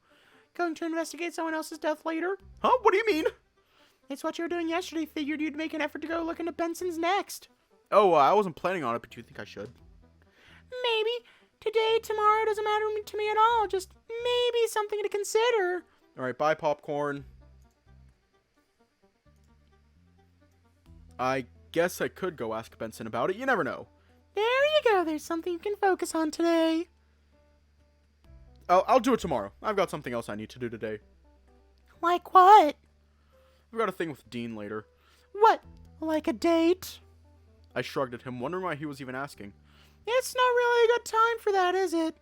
Going to investigate someone else's death later? Huh? What do you mean? It's what you were doing yesterday. Figured you'd make an effort to go look into Benson's next. Oh, I wasn't planning on it, but do you think I should? Maybe. Today, tomorrow, doesn't matter to me at all. Just maybe something to consider. Alright, bye, popcorn. I guess I could go ask Benson about it. You never know. There you go. There's something you can focus on today. I'll do it tomorrow. I've got something else I need to do today. Like what? I've got a thing with Dean later. What? Like a date? I shrugged at him, wondering why he was even asking. It's not really a good time for that, is it?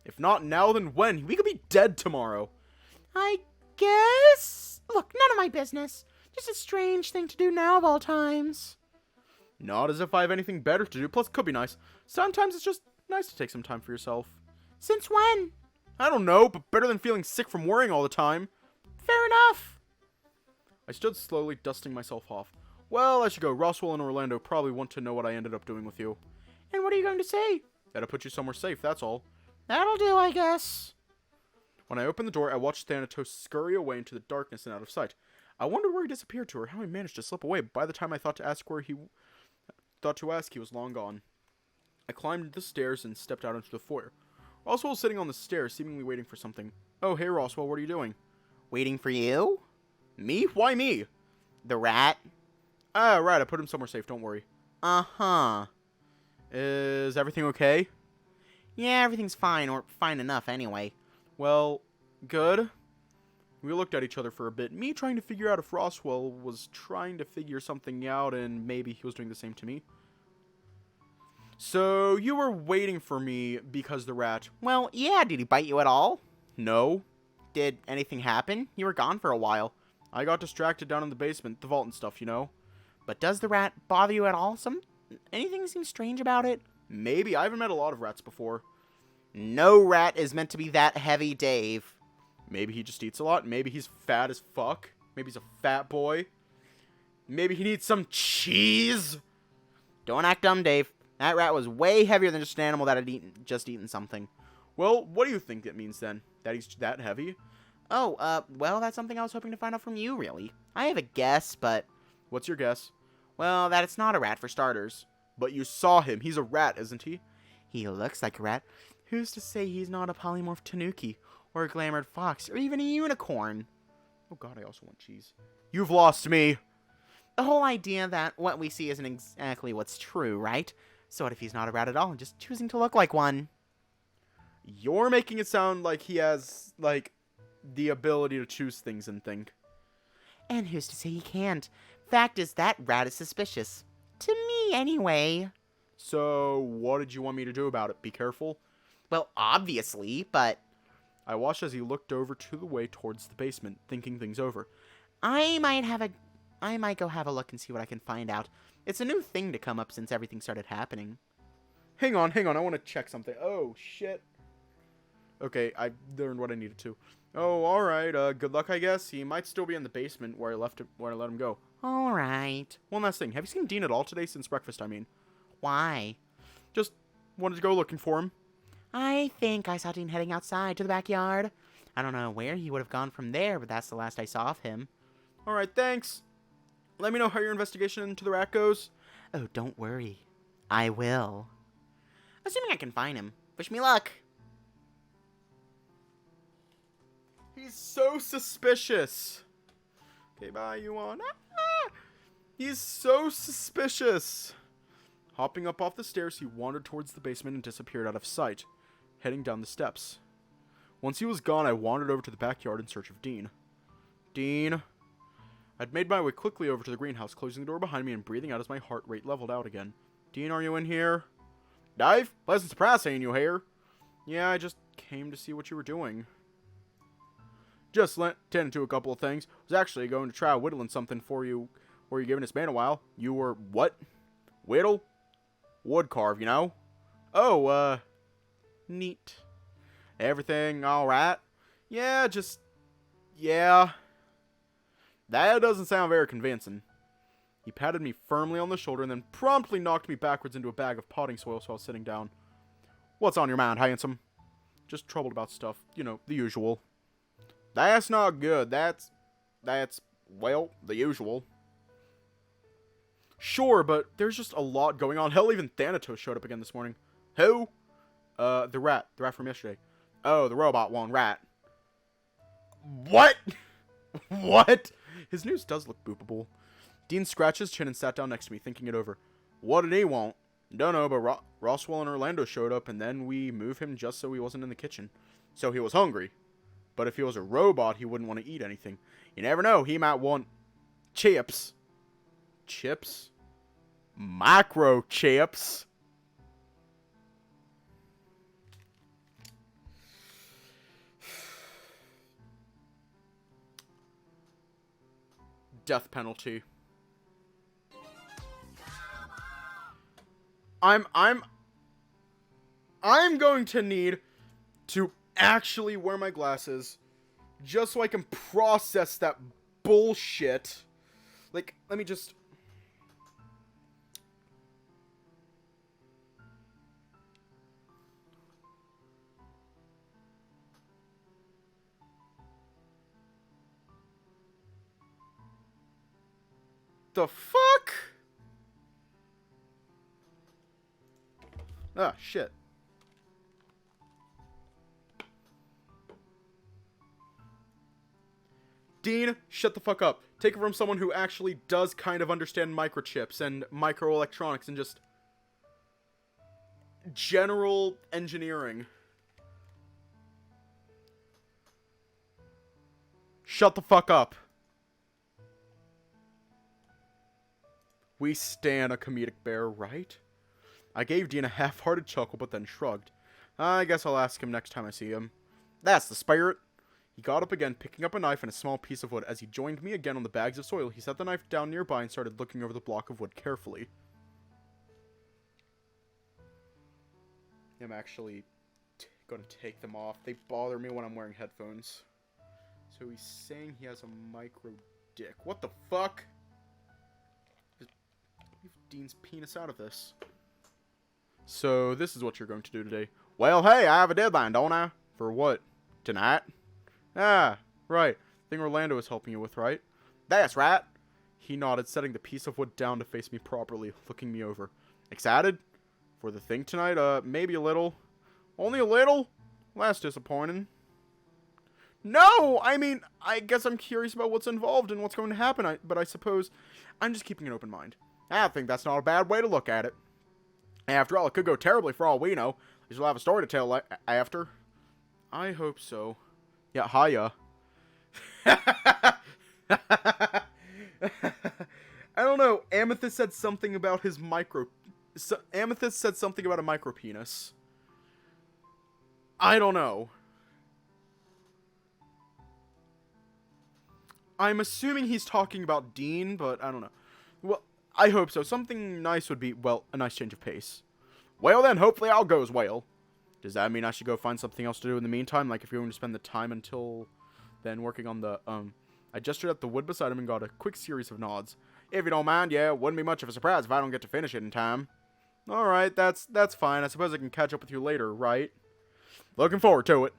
If not now, then when? We could be dead tomorrow. I guess... Look, none of my business. Just a strange thing to do now of all times. Not as if I have anything better to do, plus it could be nice. Sometimes it's just nice to take some time for yourself. Since when? I don't know, but better than feeling sick from worrying all the time. Fair enough. I stood slowly, dusting myself off. Well, I should go. Roswell and Orlando probably want to know what I ended up doing with you. And what are you going to say? That'll put you somewhere safe, that's all. That'll do, I guess. When I opened the door, I watched Thanatos scurry away into the darkness and out of sight. I wondered where he disappeared to or how he managed to slip away, but by the time I thought to ask, he was long gone. I climbed the stairs and stepped out into the foyer. Roswell was sitting on the stairs, seemingly waiting for something. Oh, hey Roswell, what are you doing? Waiting for you? Me? Why me? The rat? Ah, right, I put him somewhere safe, don't worry. Uh-huh. Is everything okay? Yeah, everything's fine, or fine enough anyway. Well, good. We looked at each other for a bit, me trying to figure out if Roswell was trying to figure something out and maybe he was doing the same to me. So, you were waiting for me because the rat... Well, yeah, did he bite you at all? No. Did anything happen? You were gone for a while. I got distracted down in the basement, the vault and stuff, you know. But does the rat bother you at all? Anything seems strange about it? Maybe. I haven't met a lot of rats before. No rat is meant to be that heavy, Dave. Maybe he just eats a lot. Maybe he's fat as fuck. Maybe he's a fat boy. Maybe he needs some cheese. Don't act dumb, Dave. That rat was way heavier than just an animal that had just eaten something. Well, what do you think it means then? That he's that heavy? Oh, well, that's something I was hoping to find out from you, really. I have a guess, but... What's your guess? Well, that it's not a rat, for starters. But you saw him. He's a rat, isn't he? He looks like a rat. Who's to say he's not a polymorph tanuki, or a glamored fox, or even a unicorn? Oh god, I also want cheese. You've lost me! The whole idea that what we see isn't exactly what's true, right? So what if he's not a rat at all and just choosing to look like one? You're making it sound like he has, like, the ability to choose things and think. And who's to say he can't? Fact is, that rat is suspicious. To me, anyway. So, what did you want me to do about it? Be careful? Well, obviously, but... I watched as he looked over to the way towards the basement, thinking things over. I might go have a look and see what I can find out. It's a new thing to come up since everything started happening. Hang on, I want to check something. Oh, shit. Okay, I learned what I needed to. Oh, alright, good luck, I guess. He might still be in the basement where I let him go. Alright. One last thing, have you seen Dean at all today since breakfast, I mean? Why? Just wanted to go looking for him. I think I saw Dean heading outside to the backyard. I don't know where he would have gone from there, but that's the last I saw of him. Alright, thanks. Let me know how your investigation into the rat goes. Oh, don't worry. I will. Assuming I can find him. Wish me luck. He's so suspicious. Okay, bye, you on. He's so suspicious. Hopping up off the stairs, he wandered towards the basement and disappeared out of sight, heading down the steps. Once he was gone, I wandered over to the backyard in search of Dean. Dean. I'd made my way quickly over to the greenhouse, closing the door behind me and breathing out as my heart rate leveled out again. Dean, are you in here? Dave? Pleasant surprise seeing you here. Yeah, I just came to see what you were doing. Just tended to a couple of things. Was actually going to try whittling something for you. Were you giving this man a while? You were what? Whittle? Woodcarve, you know? Oh, neat. Everything alright? Yeah, yeah. That doesn't sound very convincing. He patted me firmly on the shoulder and then promptly knocked me backwards into a bag of potting soil so I was sitting down. What's on your mind, handsome? Just troubled about stuff. You know, the usual. That's not good. That's, well, the usual. Sure, but there's just a lot going on. Hell, even Thanatos showed up again this morning. Who? The rat. The rat from yesterday. Oh, the robot one, rat. What? What? His news does look boopable. Dean scratched his chin and sat down next to me, thinking it over. What did he want? Don't know, but Roswell and Orlando showed up, and then we moved him just so he wasn't in the kitchen. So he was hungry. But if he was a robot, he wouldn't want to eat anything. You never know, he might want chips. Chips? Microchips? Death penalty. I'm going to need to actually wear my glasses just so I can process that bullshit. Like, let me just... The fuck? Ah, shit. Dean, shut the fuck up. Take it from someone who actually does kind of understand microchips and microelectronics and just general engineering. Shut the fuck up. We stan a comedic bear, right? I gave Dean a half-hearted chuckle, but then shrugged. I guess I'll ask him next time I see him. That's the spirit. He got up again, picking up a knife and a small piece of wood. As he joined me again on the bags of soil, he set the knife down nearby and started looking over the block of wood carefully. I'm actually going to take them off. They bother me when I'm wearing headphones. So he's saying he has a micro dick. What the fuck? Just leave Dean's penis out of this. So this is what you're going to do today. Well, hey, I have a deadline, don't I? For what? Tonight? Ah, right. Thing Orlando is helping you with, right? That's right. He nodded, setting the piece of wood down to face me properly, looking me over. Excited? For the thing tonight? Maybe a little. Only a little? Well, that's disappointing. No! I mean, I guess I'm curious about what's involved and what's going to happen, but I suppose I'm just keeping an open mind. I think that's not a bad way to look at it. After all, it could go terribly for all we know. At least we'll have a story to tell after. I hope so. Yeah, hiya. I don't know. Amethyst said something about his Amethyst said something about a micro penis. I don't know. I'm assuming he's talking about Dean, but I don't know. Well, I hope so. Something nice would be, well, a nice change of pace. Well then, hopefully all goes well. Does that mean I should go find something else to do in the meantime? Like if you're going to spend the time until then working on the, I gestured at the wood beside him and got a quick series of nods. If you don't mind, yeah, it wouldn't be much of a surprise if I don't get to finish it in time. Alright, that's fine. I suppose I can catch up with you later, right? Looking forward to it.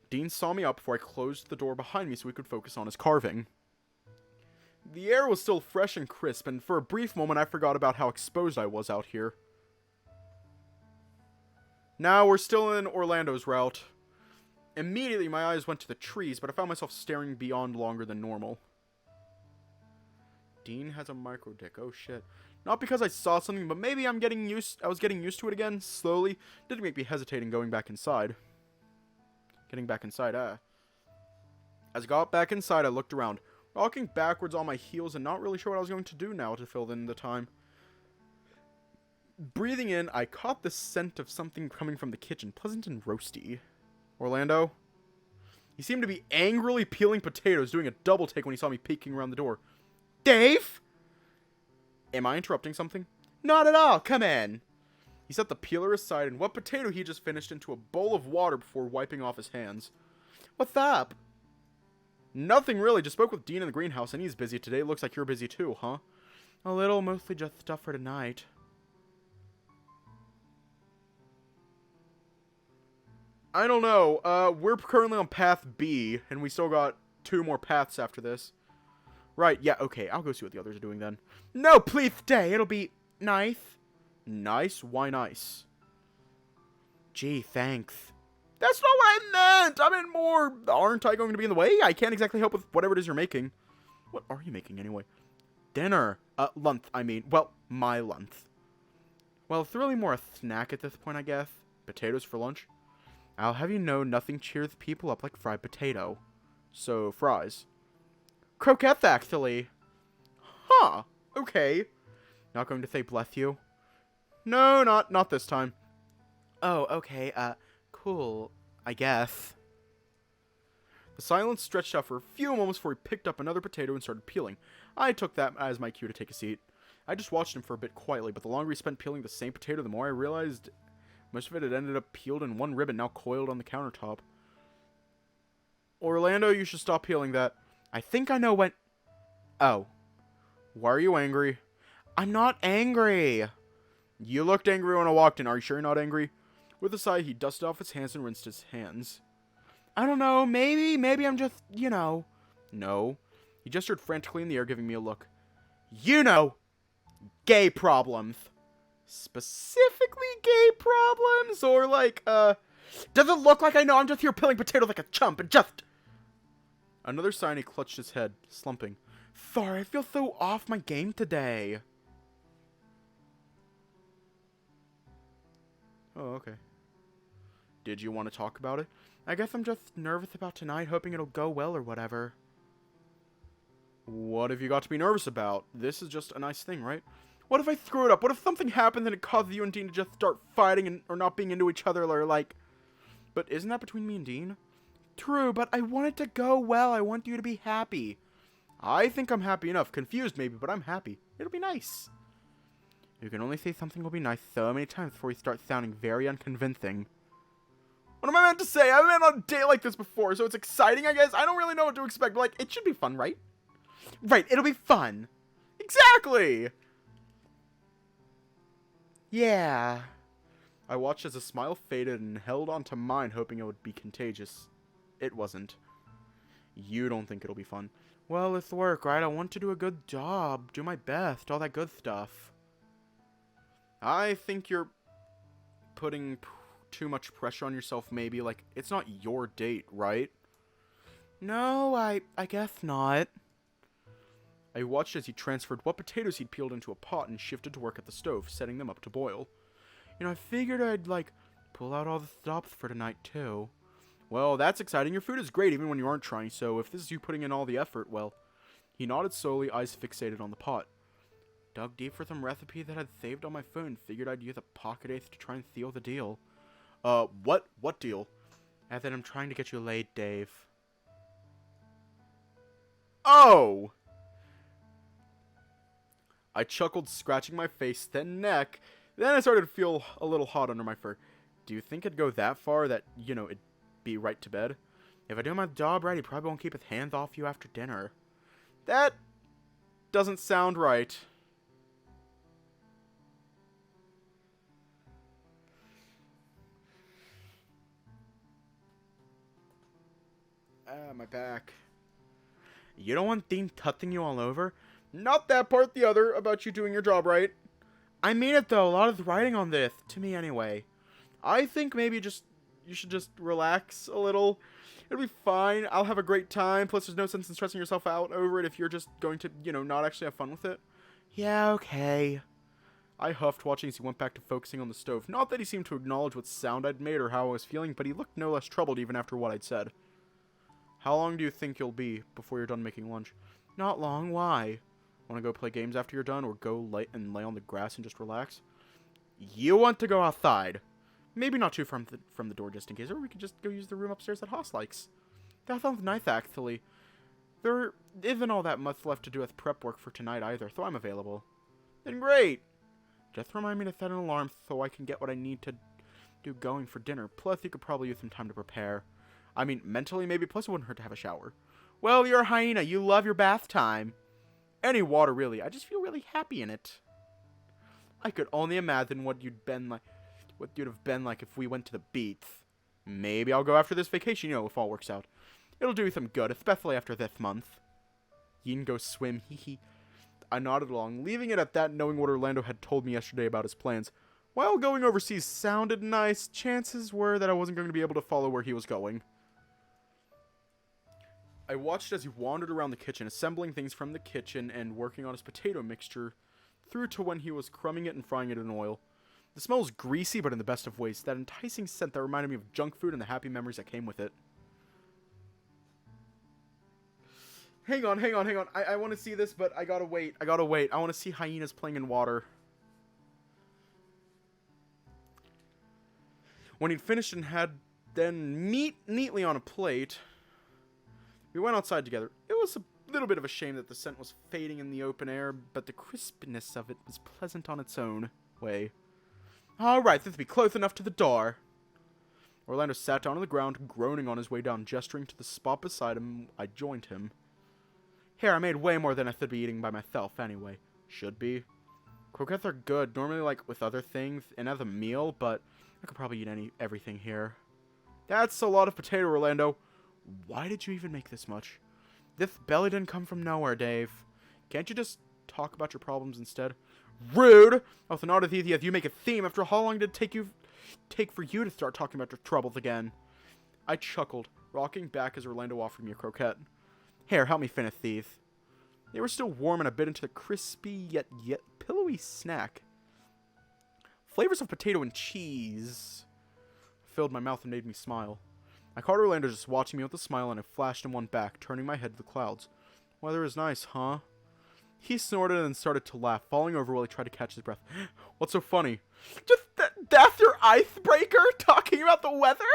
Dean saw me out before I closed the door behind me so we could focus on his carving. The air was still fresh and crisp, and for a brief moment I forgot about how exposed I was out here. Now we're still in Orlando's route. Immediately my eyes went to the trees, but I found myself staring beyond longer than normal. Dean has a micro dick. Oh shit. Not because I saw something, but maybe I was getting used to it again, slowly. Didn't make me hesitating going back inside. Getting back inside, As I got back inside, I looked around, walking backwards on my heels and not really sure what I was going to do now to fill in the time. Breathing in, I caught the scent of something coming from the kitchen, pleasant and roasty. Orlando? He seemed to be angrily peeling potatoes, doing a double take when he saw me peeking around the door. Dave? Am I interrupting something? Not at all, come in. He set the peeler aside and what potato he just finished into a bowl of water before wiping off his hands. What's up? Nothing really, just spoke with Dean in the greenhouse and he's busy today. Looks like you're busy too, huh? A little, mostly just stuff for tonight. I don't know. We're currently on path B, and we still got 2 more paths after this. Right, yeah, okay. I'll go see what the others are doing then. No, please stay. It'll be nice. Nice? Why nice? Gee, thanks. That's not what I meant. I meant more. Aren't I going to be in the way? I can't exactly help with whatever it is you're making. What are you making anyway? Dinner. Lunch, I mean. Well, my lunch. Well, it's really more a snack at this point, I guess. Potatoes for lunch. I'll have you know nothing cheers people up like fried potato. So, fries. Croquettes, actually. Huh. Okay. Not going to say bless you? No, not this time. Oh, okay. Cool. I guess. The silence stretched out for a few moments before he picked up another potato and started peeling. I took that as my cue to take a seat. I just watched him for a bit quietly, but the longer he spent peeling the same potato, the more I realized most of it had ended up peeled in one ribbon, now coiled on the countertop. Orlando, you should stop peeling that. I think I know when... Oh. Why are you angry? I'm not angry. You looked angry when I walked in. Are you sure you're not angry? With a sigh, he dusted off his hands and rinsed his hands. I don't know. Maybe I'm just, you know. No. He gestured frantically in the air, giving me a look. You know. Gay problems. Specifically gay problems? Or like, does it look like I know? I'm just here peeling potatoes like a chump and just... Another sigh, and he clutched his head, slumping. Sorry, I feel so off my game today. Oh, okay. Did you want to talk about it? I guess I'm just nervous about tonight, hoping it'll go well or whatever. What have you got to be nervous about? This is just a nice thing, right? What if I screw it up? What if something happens and it causes you and Dean to just start fighting or not being into each other or like... But isn't that between me and Dean? True, but I want it to go well. I want you to be happy. I think I'm happy enough. Confused maybe, but I'm happy. It'll be nice. You can only say something will be nice so many times before you start sounding very unconvincing. What am I meant to say? I haven't been on a date like this before, so it's exciting, I guess. I don't really know what to expect, but like, it should be fun, right? Right, it'll be fun. Exactly! Yeah. I watched as a smile faded and held on to mine, hoping it would be contagious. It wasn't. You don't think it'll be fun. Well, it's work, right? I want to do a good job, do my best, all that good stuff. I think you're putting too much pressure on yourself, maybe. Like, it's not your date, right? No, I guess not. I watched as he transferred what potatoes he'd peeled into a pot and shifted to work at the stove, setting them up to boil. You know, I figured I'd, like, pull out all the stops for tonight, too. Well, that's exciting. Your food is great, even when you aren't trying, so if this is you putting in all the effort, well... He nodded slowly, eyes fixated on the pot. Dug deep for some recipe that I'd saved on my phone, figured I'd use a pocket ace to try and seal the deal. What deal? As in, I'm trying to get you laid, Dave. Oh! I chuckled, scratching my face, then neck. Then I started to feel a little hot under my fur. Do you think it'd go that far that, you know, it'd be right to bed? If I do my job right, he probably won't keep his hands off you after dinner. That doesn't sound right. My back. You don't want Dean touching you all over? Not that part, the other, about you doing your job right. I mean it though, a lot is writing on this, to me anyway. I think maybe you should just relax a little. It'll be fine, I'll have a great time, plus there's no sense in stressing yourself out over it if you're just going to, you know, not actually have fun with it. Yeah, okay. I huffed, watching as he went back to focusing on the stove. Not that he seemed to acknowledge what sound I'd made or how I was feeling, but he looked no less troubled even after what I'd said. How long do you think you'll be before you're done making lunch? Not long, why? Want to go play games after you're done, or go lay on the grass and just relax? You want to go outside. Maybe not too far from the door just in case, or we could just go use the room upstairs that Haas likes. That sounds nice, actually. There isn't all that much left to do with prep work for tonight either, so I'm available. Then great! Just remind me to set an alarm so I can get what I need to do going for dinner. Plus, you could probably use some time to prepare. I mean, mentally maybe, plus it wouldn't hurt to have a shower. Well, you're a hyena. You love your bath time. Any water, really. I just feel really happy in it. I could only imagine what you'd have been like if we went to the beach. Maybe I'll go after this vacation, you know, if all works out. It'll do you some good, especially after this month. You can go swim, hee hee. I nodded along, leaving it at that, knowing what Orlando had told me yesterday about his plans. While going overseas sounded nice, chances were that I wasn't going to be able to follow where he was going. I watched as he wandered around the kitchen, assembling things from the kitchen and working on his potato mixture, through to when he was crumbing it and frying it in oil. The smell was greasy, but in the best of ways. That enticing scent that reminded me of junk food and the happy memories that came with it. Hang on. I want to see this, but I gotta wait. I want to see hyenas playing in water. When he'd finished and had then meat neatly on a plate, we went outside together. It was Little bit of a shame that the scent was fading in the open air, but the crispness of it was pleasant on its own way. Alright, this will be close enough to the door. Orlando sat down on the ground, groaning on his way down, gesturing to the spot beside him. I joined him. Here, I made way more than I should be eating by myself, anyway. Should be. Croquettes are good, normally like with other things, and as a meal, but I could probably eat everything here. That's a lot of potato, Orlando. Why did you even make this much? This belly didn't come from nowhere, Dave. Can't you just talk about your problems instead? Rude! Oh, it's not as easy as you make it seem. After how long did it take for you to start talking about your troubles again? I chuckled, rocking back as Orlando offered me a croquette. Here, help me finish these. They were still warm and I bit into the crispy yet pillowy snack. Flavors of potato and cheese filled my mouth and made me smile. I caught Orlando just watching me with a smile, and I flashed him one back, turning my head to the clouds. Weather is nice, huh? He snorted and started to laugh, falling over while he tried to catch his breath. What's so funny? Just that's your icebreaker? Talking about the weather?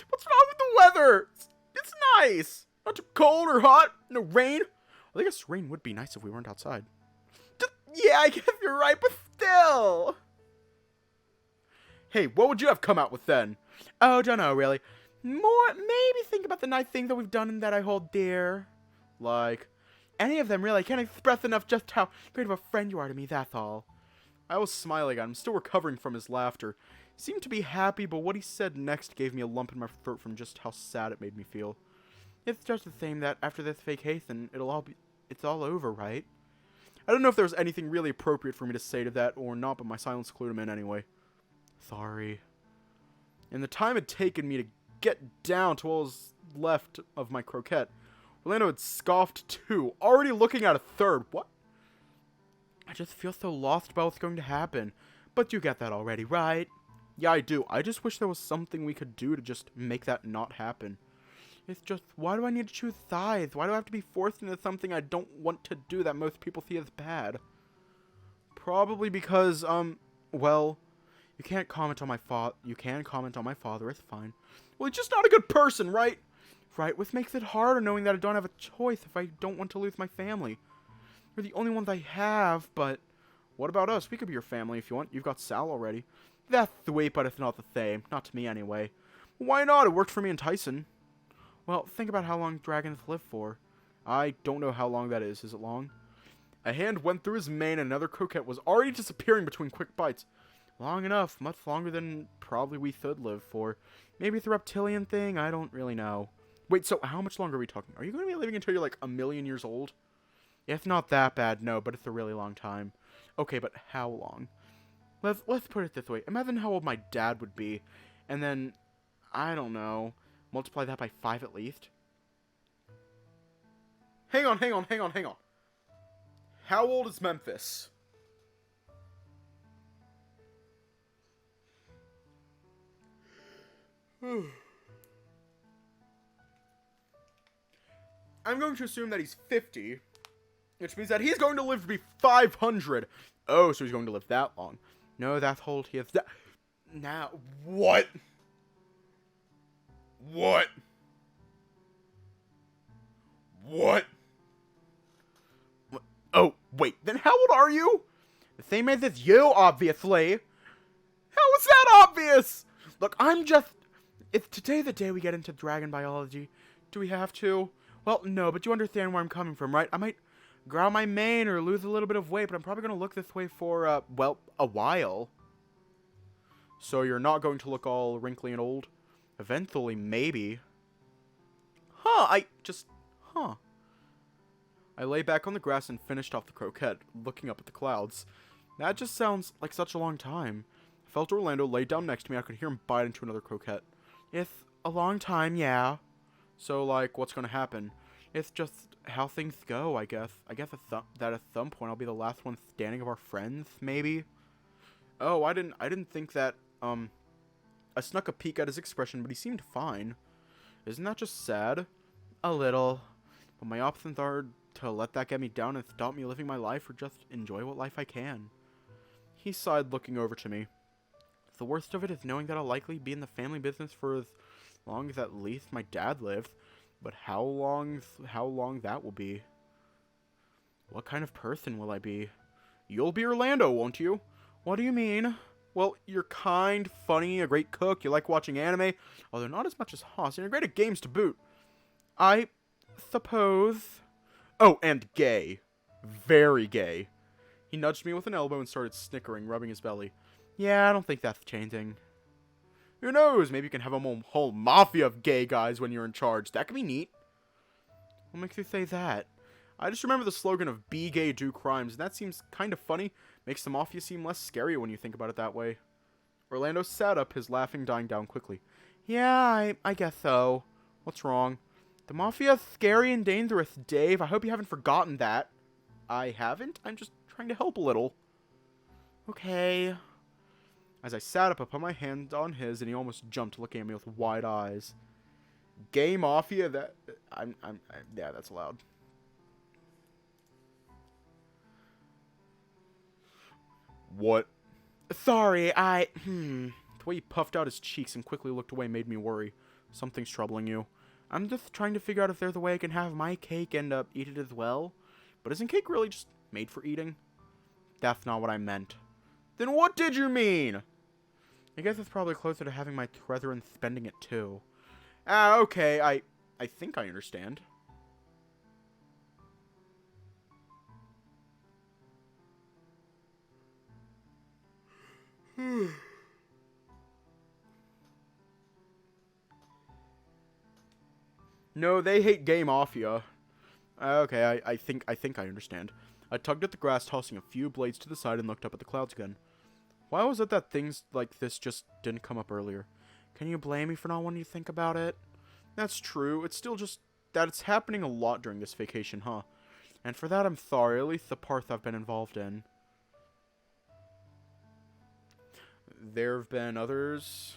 What's wrong with the weather? It's nice. Not too cold or hot. No rain. Well, I guess rain would be nice if we weren't outside. Yeah, I guess you're right, but still. Hey, what would you have come out with then? Oh, don't know, really. Maybe think about the nice things that we've done and that I hold dear. Like, any of them, really. I can't express enough just how great of a friend you are to me, that's all. I was smiling at him, still recovering from his laughter. He seemed to be happy, but what he said next gave me a lump in my throat from just how sad it made me feel. It's just the same that after this vacation, it's all over, right? I don't know if there was anything really appropriate for me to say to that or not, but my silence clued him in anyway. Sorry. And the time had taken me to get down to what was left of my croquette, Orlando had scoffed too, already looking at a third. What? I just feel so lost about what's going to happen. But you get that already, right? Yeah, I do. I just wish there was something we could do to just make that not happen. It's just, why do I need to choose sides? Why do I have to be forced into something I don't want to do that most people see as bad? Probably because, well, you can't comment on my father. You can comment on my father, it's fine. Well, he's just not a good person, right? Right, which makes it harder knowing that I don't have a choice if I don't want to lose my family. You're the only ones I have, but what about us? We could be your family if you want. You've got Sal already. That's sweet, but it's not the same. Not to me, anyway. Why not? It worked for me and Tyson. Well, think about how long dragons live for. I don't know how long that is. Is it long? A hand went through his mane and another croquette was already disappearing between quick bites. Long enough. Much longer than probably we should live for. Maybe it's a reptilian thing? I don't really know. Wait, so how much longer are we talking? Are you going to be living until you're like 1,000,000 years old? It's not that bad, no, but it's a really long time. Okay, but how long? Let's put it this way. Imagine how old my dad would be. And then, I don't know, multiply that by 5 at least. Hang on. How old is Memphis? I'm going to assume that he's 50, which means that he's going to live to be 500. Oh, so he's going to live that long. No, that's old. He has that. Now, what? What? Oh, wait. Then how old are you? The same age as you, obviously. How is that obvious? Look, Is today the day we get into dragon biology? Do we have to? Well, no, but you understand where I'm coming from, right? I might grow my mane or lose a little bit of weight, but I'm probably going to look this way for, well, a while. So you're not going to look all wrinkly and old? Eventually, maybe. I lay back on the grass and finished off the croquette, looking up at the clouds. That just sounds like such a long time. I felt Orlando lay down next to me. I could hear him bite into another croquette. It's a long time, yeah. So, like, what's going to happen? It's just how things go, I guess. I guess that at some point I'll be the last one standing of our friends, maybe? Oh, I didn't think that, I snuck a peek at his expression, but he seemed fine. Isn't that just sad? A little. But my options are to let that get me down and stop me living my life, or just enjoy what life I can. He sighed, looking over to me. The worst of it is knowing that I'll likely be in the family business for as long as at least my dad lived, but how long that will be. What kind of person will I be? You'll be Orlando, won't you? What do you mean? Well, you're kind, funny, a great cook, you like watching anime, although not as much as Haas, and you're great at games to boot. I suppose. Oh, and gay. Very gay. He nudged me with an elbow and started snickering, rubbing his belly. Yeah, I don't think that's changing. Who knows? Maybe you can have a whole mafia of gay guys when you're in charge. That could be neat. What makes you say that? I just remember the slogan of be gay, do crimes, and that seems kind of funny. Makes the mafia seem less scary when you think about it that way. Orlando sat up, his laughing dying down quickly. Yeah, I guess so. What's wrong? The mafia's scary and dangerous, Dave. I hope you haven't forgotten that. I haven't? I'm just trying to help a little. Okay. As I sat up, I put my hand on his, and he almost jumped, looking at me with wide eyes. Gay mafia? Yeah, that's allowed. What? Sorry, The way he puffed out his cheeks and quickly looked away made me worry. Something's troubling you. I'm just trying to figure out if there's a way I can have my cake and, eat it as well. But isn't cake really just made for eating? That's not what I meant. Then what did you mean? I guess it's probably closer to having my treasure and spending it too. Ah, okay, I think I understand. No, they hate gay mafia. Okay, I think I understand. I tugged at the grass, tossing a few blades to the side, and looked up at the clouds again. Why was it that things like this just didn't come up earlier? Can you blame me for not wanting to think about it? That's true. It's still just that it's happening a lot during this vacation, huh? And for that, I'm sorry. At least the parts I've been involved in. There have been others.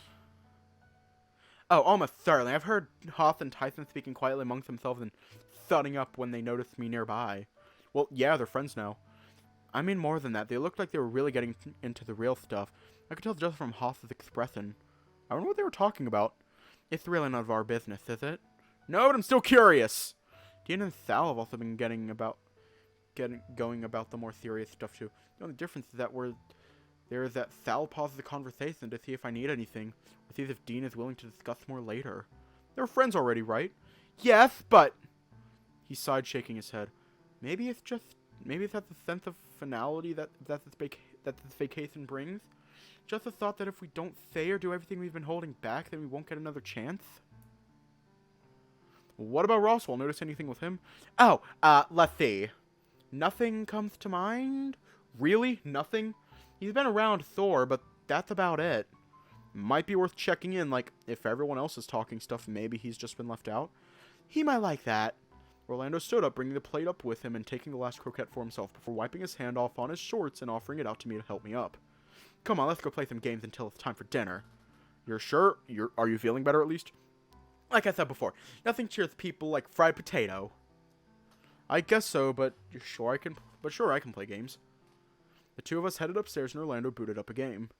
Oh, almost certainly. I've heard Hoth and Tyson speaking quietly amongst themselves and thudding up when they noticed me nearby. Well, yeah, they're friends now. I mean more than that. They looked like they were really getting into the real stuff. I could tell just from Hoth's expression. I wonder what they were talking about. It's really none of our business, is it? No, but I'm still curious. Dean and Sal have also been going about the more serious stuff too. The only difference is that there is that Sal pauses the conversation to see if I need anything, or sees if Dean is willing to discuss more later. They're friends already, right? Yes, but... He sighed, shaking his head. Maybe it's that the sense of finality that this vacation brings? Just the thought that if we don't say or do everything we've been holding back, then we won't get another chance? What about Roswell? Notice anything with him? Oh, let's see. Nothing comes to mind? Really? Nothing? He's been around Thor, but that's about it. Might be worth checking in, like, if everyone else is talking stuff, maybe he's just been left out. He might like that. Orlando stood up, bringing the plate up with him and taking the last croquette for himself before wiping his hand off on his shorts and offering it out to me to help me up. Come on, let's go play some games until it's time for dinner. You're sure? Are you feeling better at least? Like I said before, nothing cheers people like fried potato. I guess so, but sure I can play games. The two of us headed upstairs and Orlando booted up a game.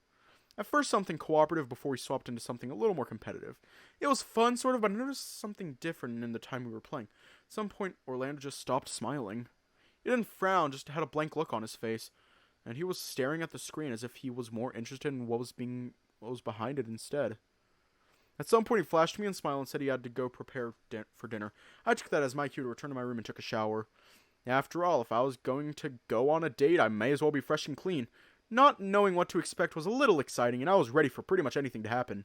At first something cooperative before we swapped into something a little more competitive. It was fun, sort of, but I noticed something different in the time we were playing. At some point, Orlando just stopped smiling. He didn't frown, just had a blank look on his face. And he was staring at the screen as if he was more interested in what was behind it instead. At some point, he flashed me and smiled and said he had to go prepare for dinner. I took that as my cue to return to my room and took a shower. After all, if I was going to go on a date, I may as well be fresh and clean. Not knowing what to expect was a little exciting, and I was ready for pretty much anything to happen.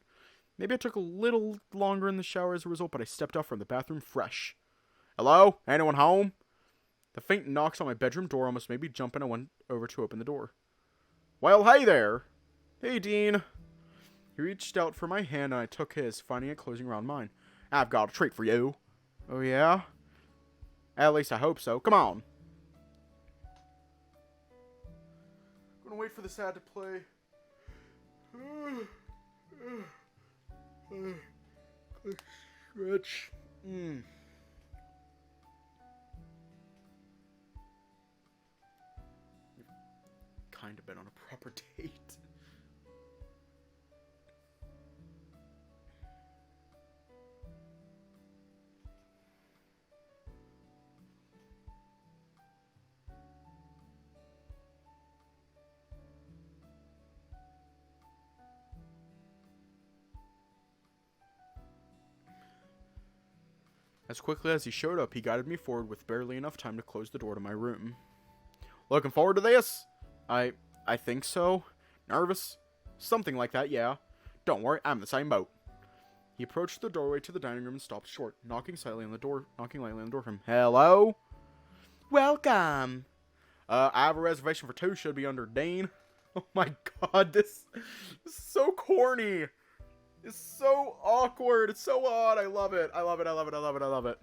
Maybe I took a little longer in the shower as a result, but I stepped out from the bathroom fresh. Hello? Anyone home? The faint knocks on my bedroom door almost made me jump, and I went over to open the door. Well, hey there! Hey, Dean. He reached out for my hand, and I took his, finding it closing around mine. I've got a treat for you. Oh, yeah? At least I hope so. Come on. I'm gonna wait for this ad to play. Stretch. You've kind of been on a proper date. As quickly as he showed up, he guided me forward with barely enough time to close the door to my room. Looking forward to this? I think so. Nervous? Something like that, yeah. Don't worry, I'm in the same boat. He approached the doorway to the dining room and stopped short, knocking lightly on the door for him. Hello? Welcome. I have a reservation for 2, should be under Dean. Oh my god, this is so corny. It's so awkward. It's so odd. I love it. I love it. I love it. I love it. I love it.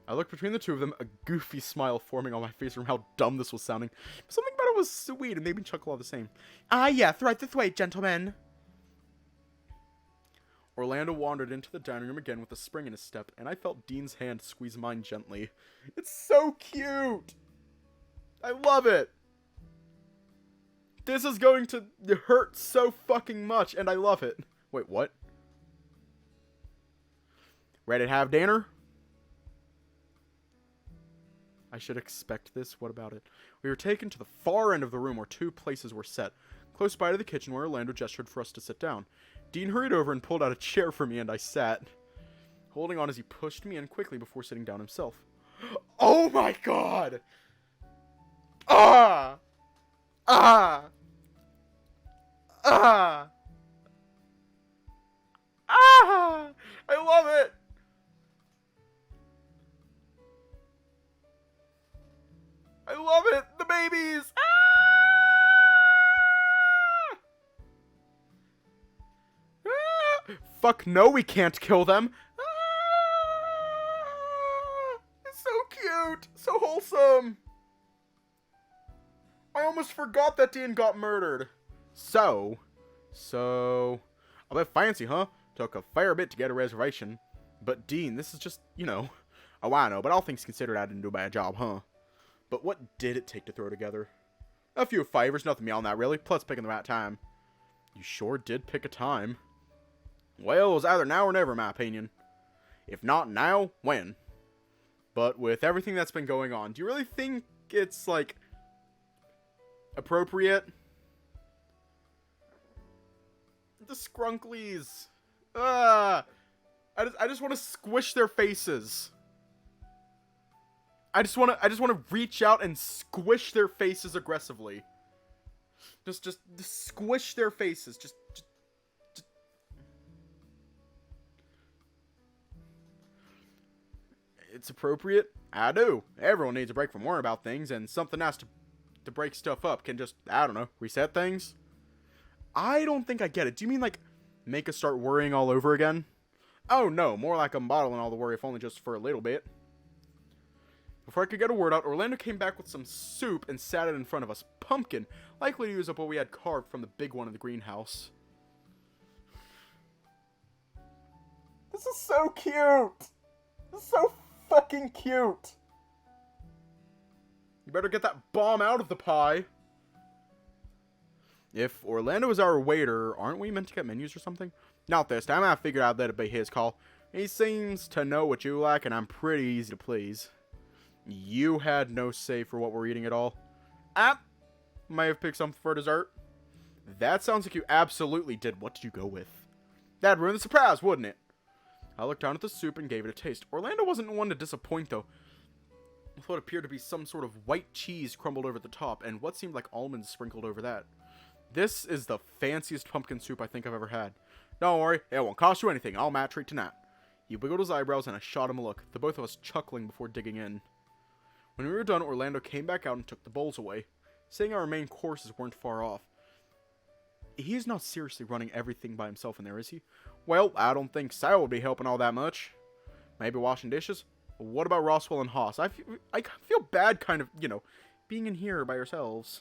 I looked between the two of them, a goofy smile forming on my face from how dumb this was sounding. Something about it was sweet and made me chuckle all the same. Ah, yes, right this way, gentlemen. Orlando wandered into the dining room again with a spring in his step, and I felt Dean's hand squeeze mine gently. It's so cute! I love it! This is going to hurt so fucking much, and I love it. Wait, what? Ready to have dinner? I should expect this. What about it? We were taken to the far end of the room where 2 places were set, close by to the kitchen where Orlando gestured for us to sit down. Dean hurried over and pulled out a chair for me, and I sat, holding on as he pushed me in quickly before sitting down himself. Oh my god! Ah! Ah! Ah! Ah! I love it! I love it! The babies! Ah! Ah! Fuck no, we can't kill them! Ah! It's so cute! So wholesome! I almost forgot that Dean got murdered. So, a bit fancy, huh? Took a fair bit to get a reservation. But Dean, this is just, oh, I know, but all things considered, I didn't do a bad job, huh? But what did it take to throw together? A few favors, nothing beyond that, really. Plus picking the right time. You sure did pick a time. Well, it was either now or never, in my opinion. If not now, when? But with everything that's been going on, do you really think it's, like, appropriate? The Scrunklies. I just want to squish their faces. I just want to reach out and squish their faces aggressively. Just squish their faces. Just. It's appropriate. I do. Everyone needs a break from worrying about things, and something else to break stuff up can just, I don't know, reset things. I don't think I get it. Do you mean, like, make us start worrying all over again? Oh, no. More like I'm bottling all the worry, if only just for a little bit. Before I could get a word out, Orlando came back with some soup and sat it in front of us. Pumpkin. Likely to use up what we had carved from the big one in the greenhouse. This is so cute. This is so fucking cute. You better get that bomb out of the pie. If Orlando is our waiter, aren't we meant to get menus or something? Not this time. I figured I'd let it be his call. He seems to know what you like, and I'm pretty easy to please. You had no say for what we're eating at all. I may have picked something for dessert. That sounds like you absolutely did. What did you go with? That'd ruin the surprise, wouldn't it? I looked down at the soup and gave it a taste. Orlando wasn't one to disappoint, though. With what appeared to be some sort of white cheese crumbled over the top, and what seemed like almonds sprinkled over that. This is the fanciest pumpkin soup I think I've ever had. Don't worry, it won't cost you anything. I'll match treat tonight. He wiggled his eyebrows and I shot him a look, the both of us chuckling before digging in. When we were done, Orlando came back out and took the bowls away, saying our main courses weren't far off. He's not seriously running everything by himself in there, is he? Well, I don't think Sal would be helping all that much. Maybe washing dishes? What about Roswell and Haas? I feel bad kind of, being in here by yourselves.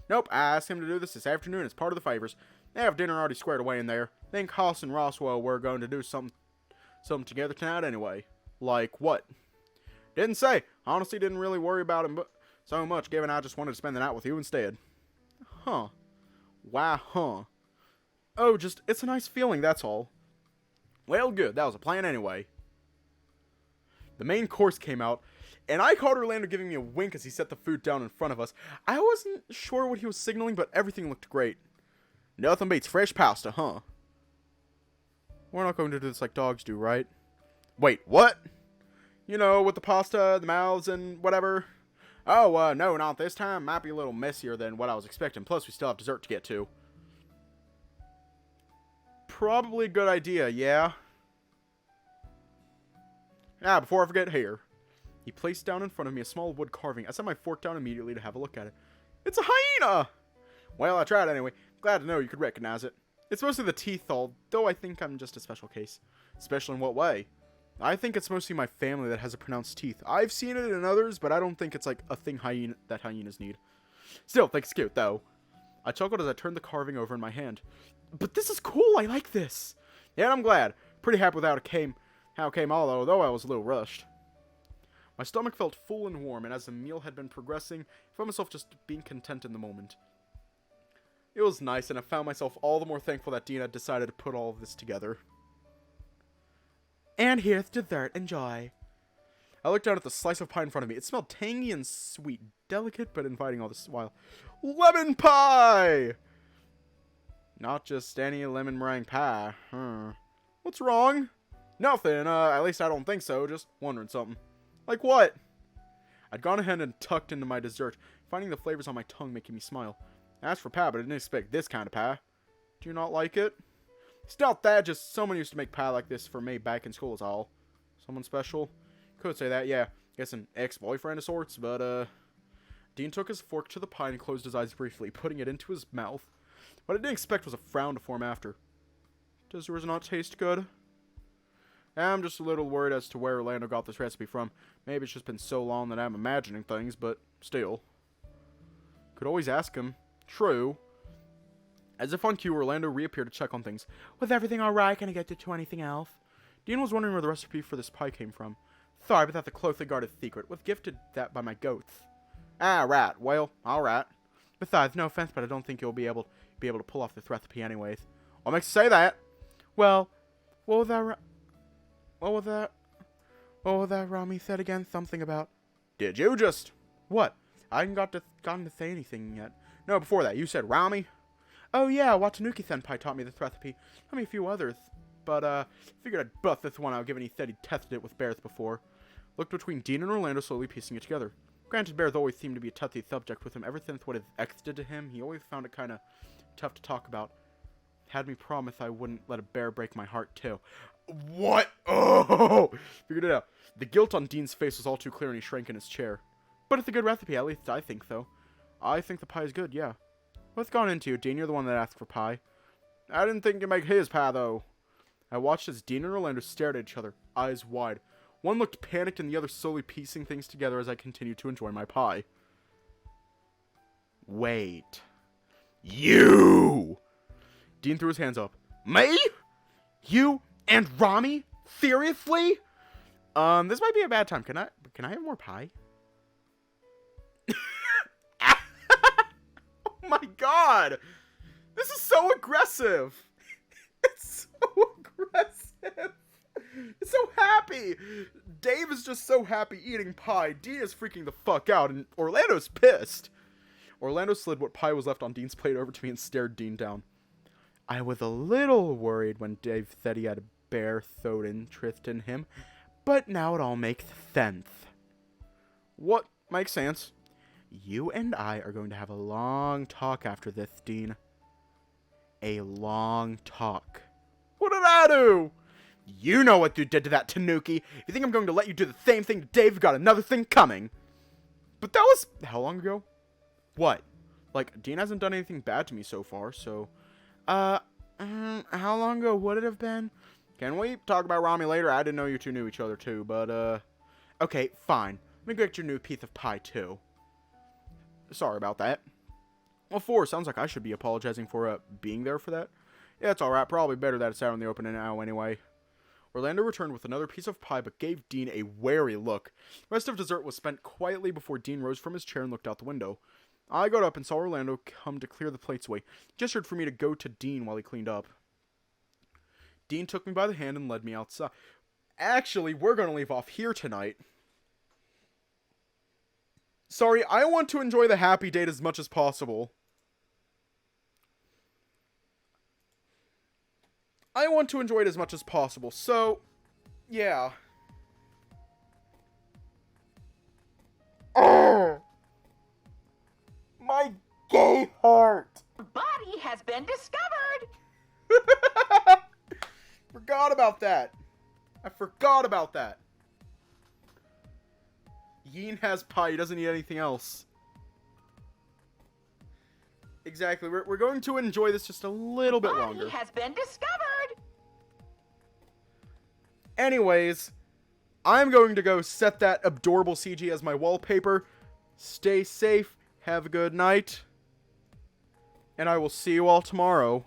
Nope, I asked him to do this afternoon as part of the favors. They have dinner already squared away in there. Think Haas and Roswell were going to do something together tonight anyway. Like what? Didn't say. Honestly, didn't really worry about him so much, given I just wanted to spend the night with you instead. Huh. Why, huh? Oh, it's a nice feeling, that's all. Well, good. That was a plan anyway. The main course came out, and I caught Orlando giving me a wink as he set the food down in front of us. I wasn't sure what he was signaling, but everything looked great. Nothing beats fresh pasta, huh? We're not going to do this like dogs do, right? Wait, what? You know, with the pasta, the mouths, and whatever. Oh, no, not this time. Might be a little messier than what I was expecting. Plus, we still have dessert to get to. Probably a good idea, yeah. Ah, before I forget, here. He placed down in front of me a small wood carving. I set my fork down immediately to have a look at it. It's a hyena! Well, I tried anyway. Glad to know you could recognize it. It's mostly the teeth, although I think I'm just a special case. Special in what way? I think it's mostly my family that has a pronounced teeth. I've seen it in others, but I don't think it's like a thing that hyenas need. Still, think it's cute, though. I chuckled as I turned the carving over in my hand. But this is cool, I like this. Yeah, I'm glad. Pretty happy with how it came, although I was a little rushed. My stomach felt full and warm, and as the meal had been progressing, I found myself just being content in the moment. It was nice, and I found myself all the more thankful that Dean had decided to put all of this together. And here's dessert, enjoy. I looked down at the slice of pie in front of me. It smelled tangy and sweet, delicate but inviting all this while. Lemon pie! Not just any lemon meringue pie. What's wrong? Nothing, at least I don't think so, just wondering something. Like what? I'd gone ahead and tucked into my dessert, finding the flavors on my tongue making me smile. I asked for pie, but I didn't expect this kind of pie. Do you not like it? It's not that, just someone used to make pie like this for me back in school is all. Someone special? Could say that, yeah. Guess an ex-boyfriend of sorts, but, Dean took his fork to the pie and closed his eyes briefly, putting it into his mouth. What I didn't expect was a frown to form after. Does yours not taste good? I'm just a little worried as to where Orlando got this recipe from. Maybe it's just been so long that I'm imagining things, but still. Could always ask him. True. As if on cue, Orlando reappeared to check on things. Was everything alright? Can I get you to anything else? Dean was wondering where the recipe for this pie came from. Sorry, but that's a closely guarded secret. Was gifted that by my goats. Ah, right. Well, alright. Besides, no offense, but I don't think you'll be able to pull off this recipe anyways. What makes you say that? Well, what was that Rami said again? Something about... Did you just... What? I haven't gotten to say anything yet. No, before that, you said Rami? Oh yeah, Watanuki-senpai taught me this recipe. Taught me a few others. But, figured I'd bust this one out given he said he tested it with bears before. Looked between Dean and Orlando, slowly piecing it together. Granted, bears always seemed to be a touchy subject with him. Ever since what his ex did to him, he always found it kinda tough to talk about. Had me promise I wouldn't let a bear break my heart, too. What? Oh! Figured it out. The guilt on Dean's face was all too clear and he shrank in his chair. But it's a good recipe, at least I think so. I think the pie is good, yeah. What's gone into you, Dean? You're the one that asked for pie. I didn't think to make his pie, though. I watched as Dean and Orlando stared at each other, eyes wide. One looked panicked and the other slowly piecing things together as I continued to enjoy my pie. Wait. You! Dean threw his hands up. Me? You and Rami? Seriously? This might be a bad time. Can I have more pie? Oh my god! This is so aggressive! It's so aggressive! It's so happy! Dave is just so happy eating pie. Dean is freaking the fuck out, and Orlando's pissed. Orlando slid what pie was left on Dean's plate over to me and stared Dean down. I was a little worried when Dave said he had a bear-throat interest in him, but now it all makes sense. What makes sense? You and I are going to have a long talk after this, Dean. A long talk. What did I do? You know what you did to that Tanuki. If you think I'm going to let you do the same thing to Dave, you've got another thing coming. But that was... how long ago? What? Like, Dean hasn't done anything bad to me so far, so... how long ago would it have been? Can we talk about Rami later? I didn't know you two knew each other too, but, okay, fine. Let me get your new piece of pie, too. Sorry about that. Well, 4, sounds like I should be apologizing for, being there for that. Yeah, it's alright. Probably better that it's out in the open now anyway. Orlando returned with another piece of pie, but gave Dean a wary look. The rest of dessert was spent quietly before Dean rose from his chair and looked out the window. I got up and saw Orlando come to clear the plates away. He gestured for me to go to Dean while he cleaned up. Dean took me by the hand and led me outside. Actually, we're going to leave off here tonight. Sorry, I want to enjoy the happy date as much as possible. I want to enjoy it as much as possible, so, yeah. Oh! My gay heart! Body has been discovered. Forgot about that. I forgot about that. Yeen has pie. He doesn't need anything else. Exactly. We're going to enjoy this just a little bit longer. Body has been discovered. Anyways, I'm going to go set that adorable CG as my wallpaper. Stay safe. Have a good night. And I will see you all tomorrow.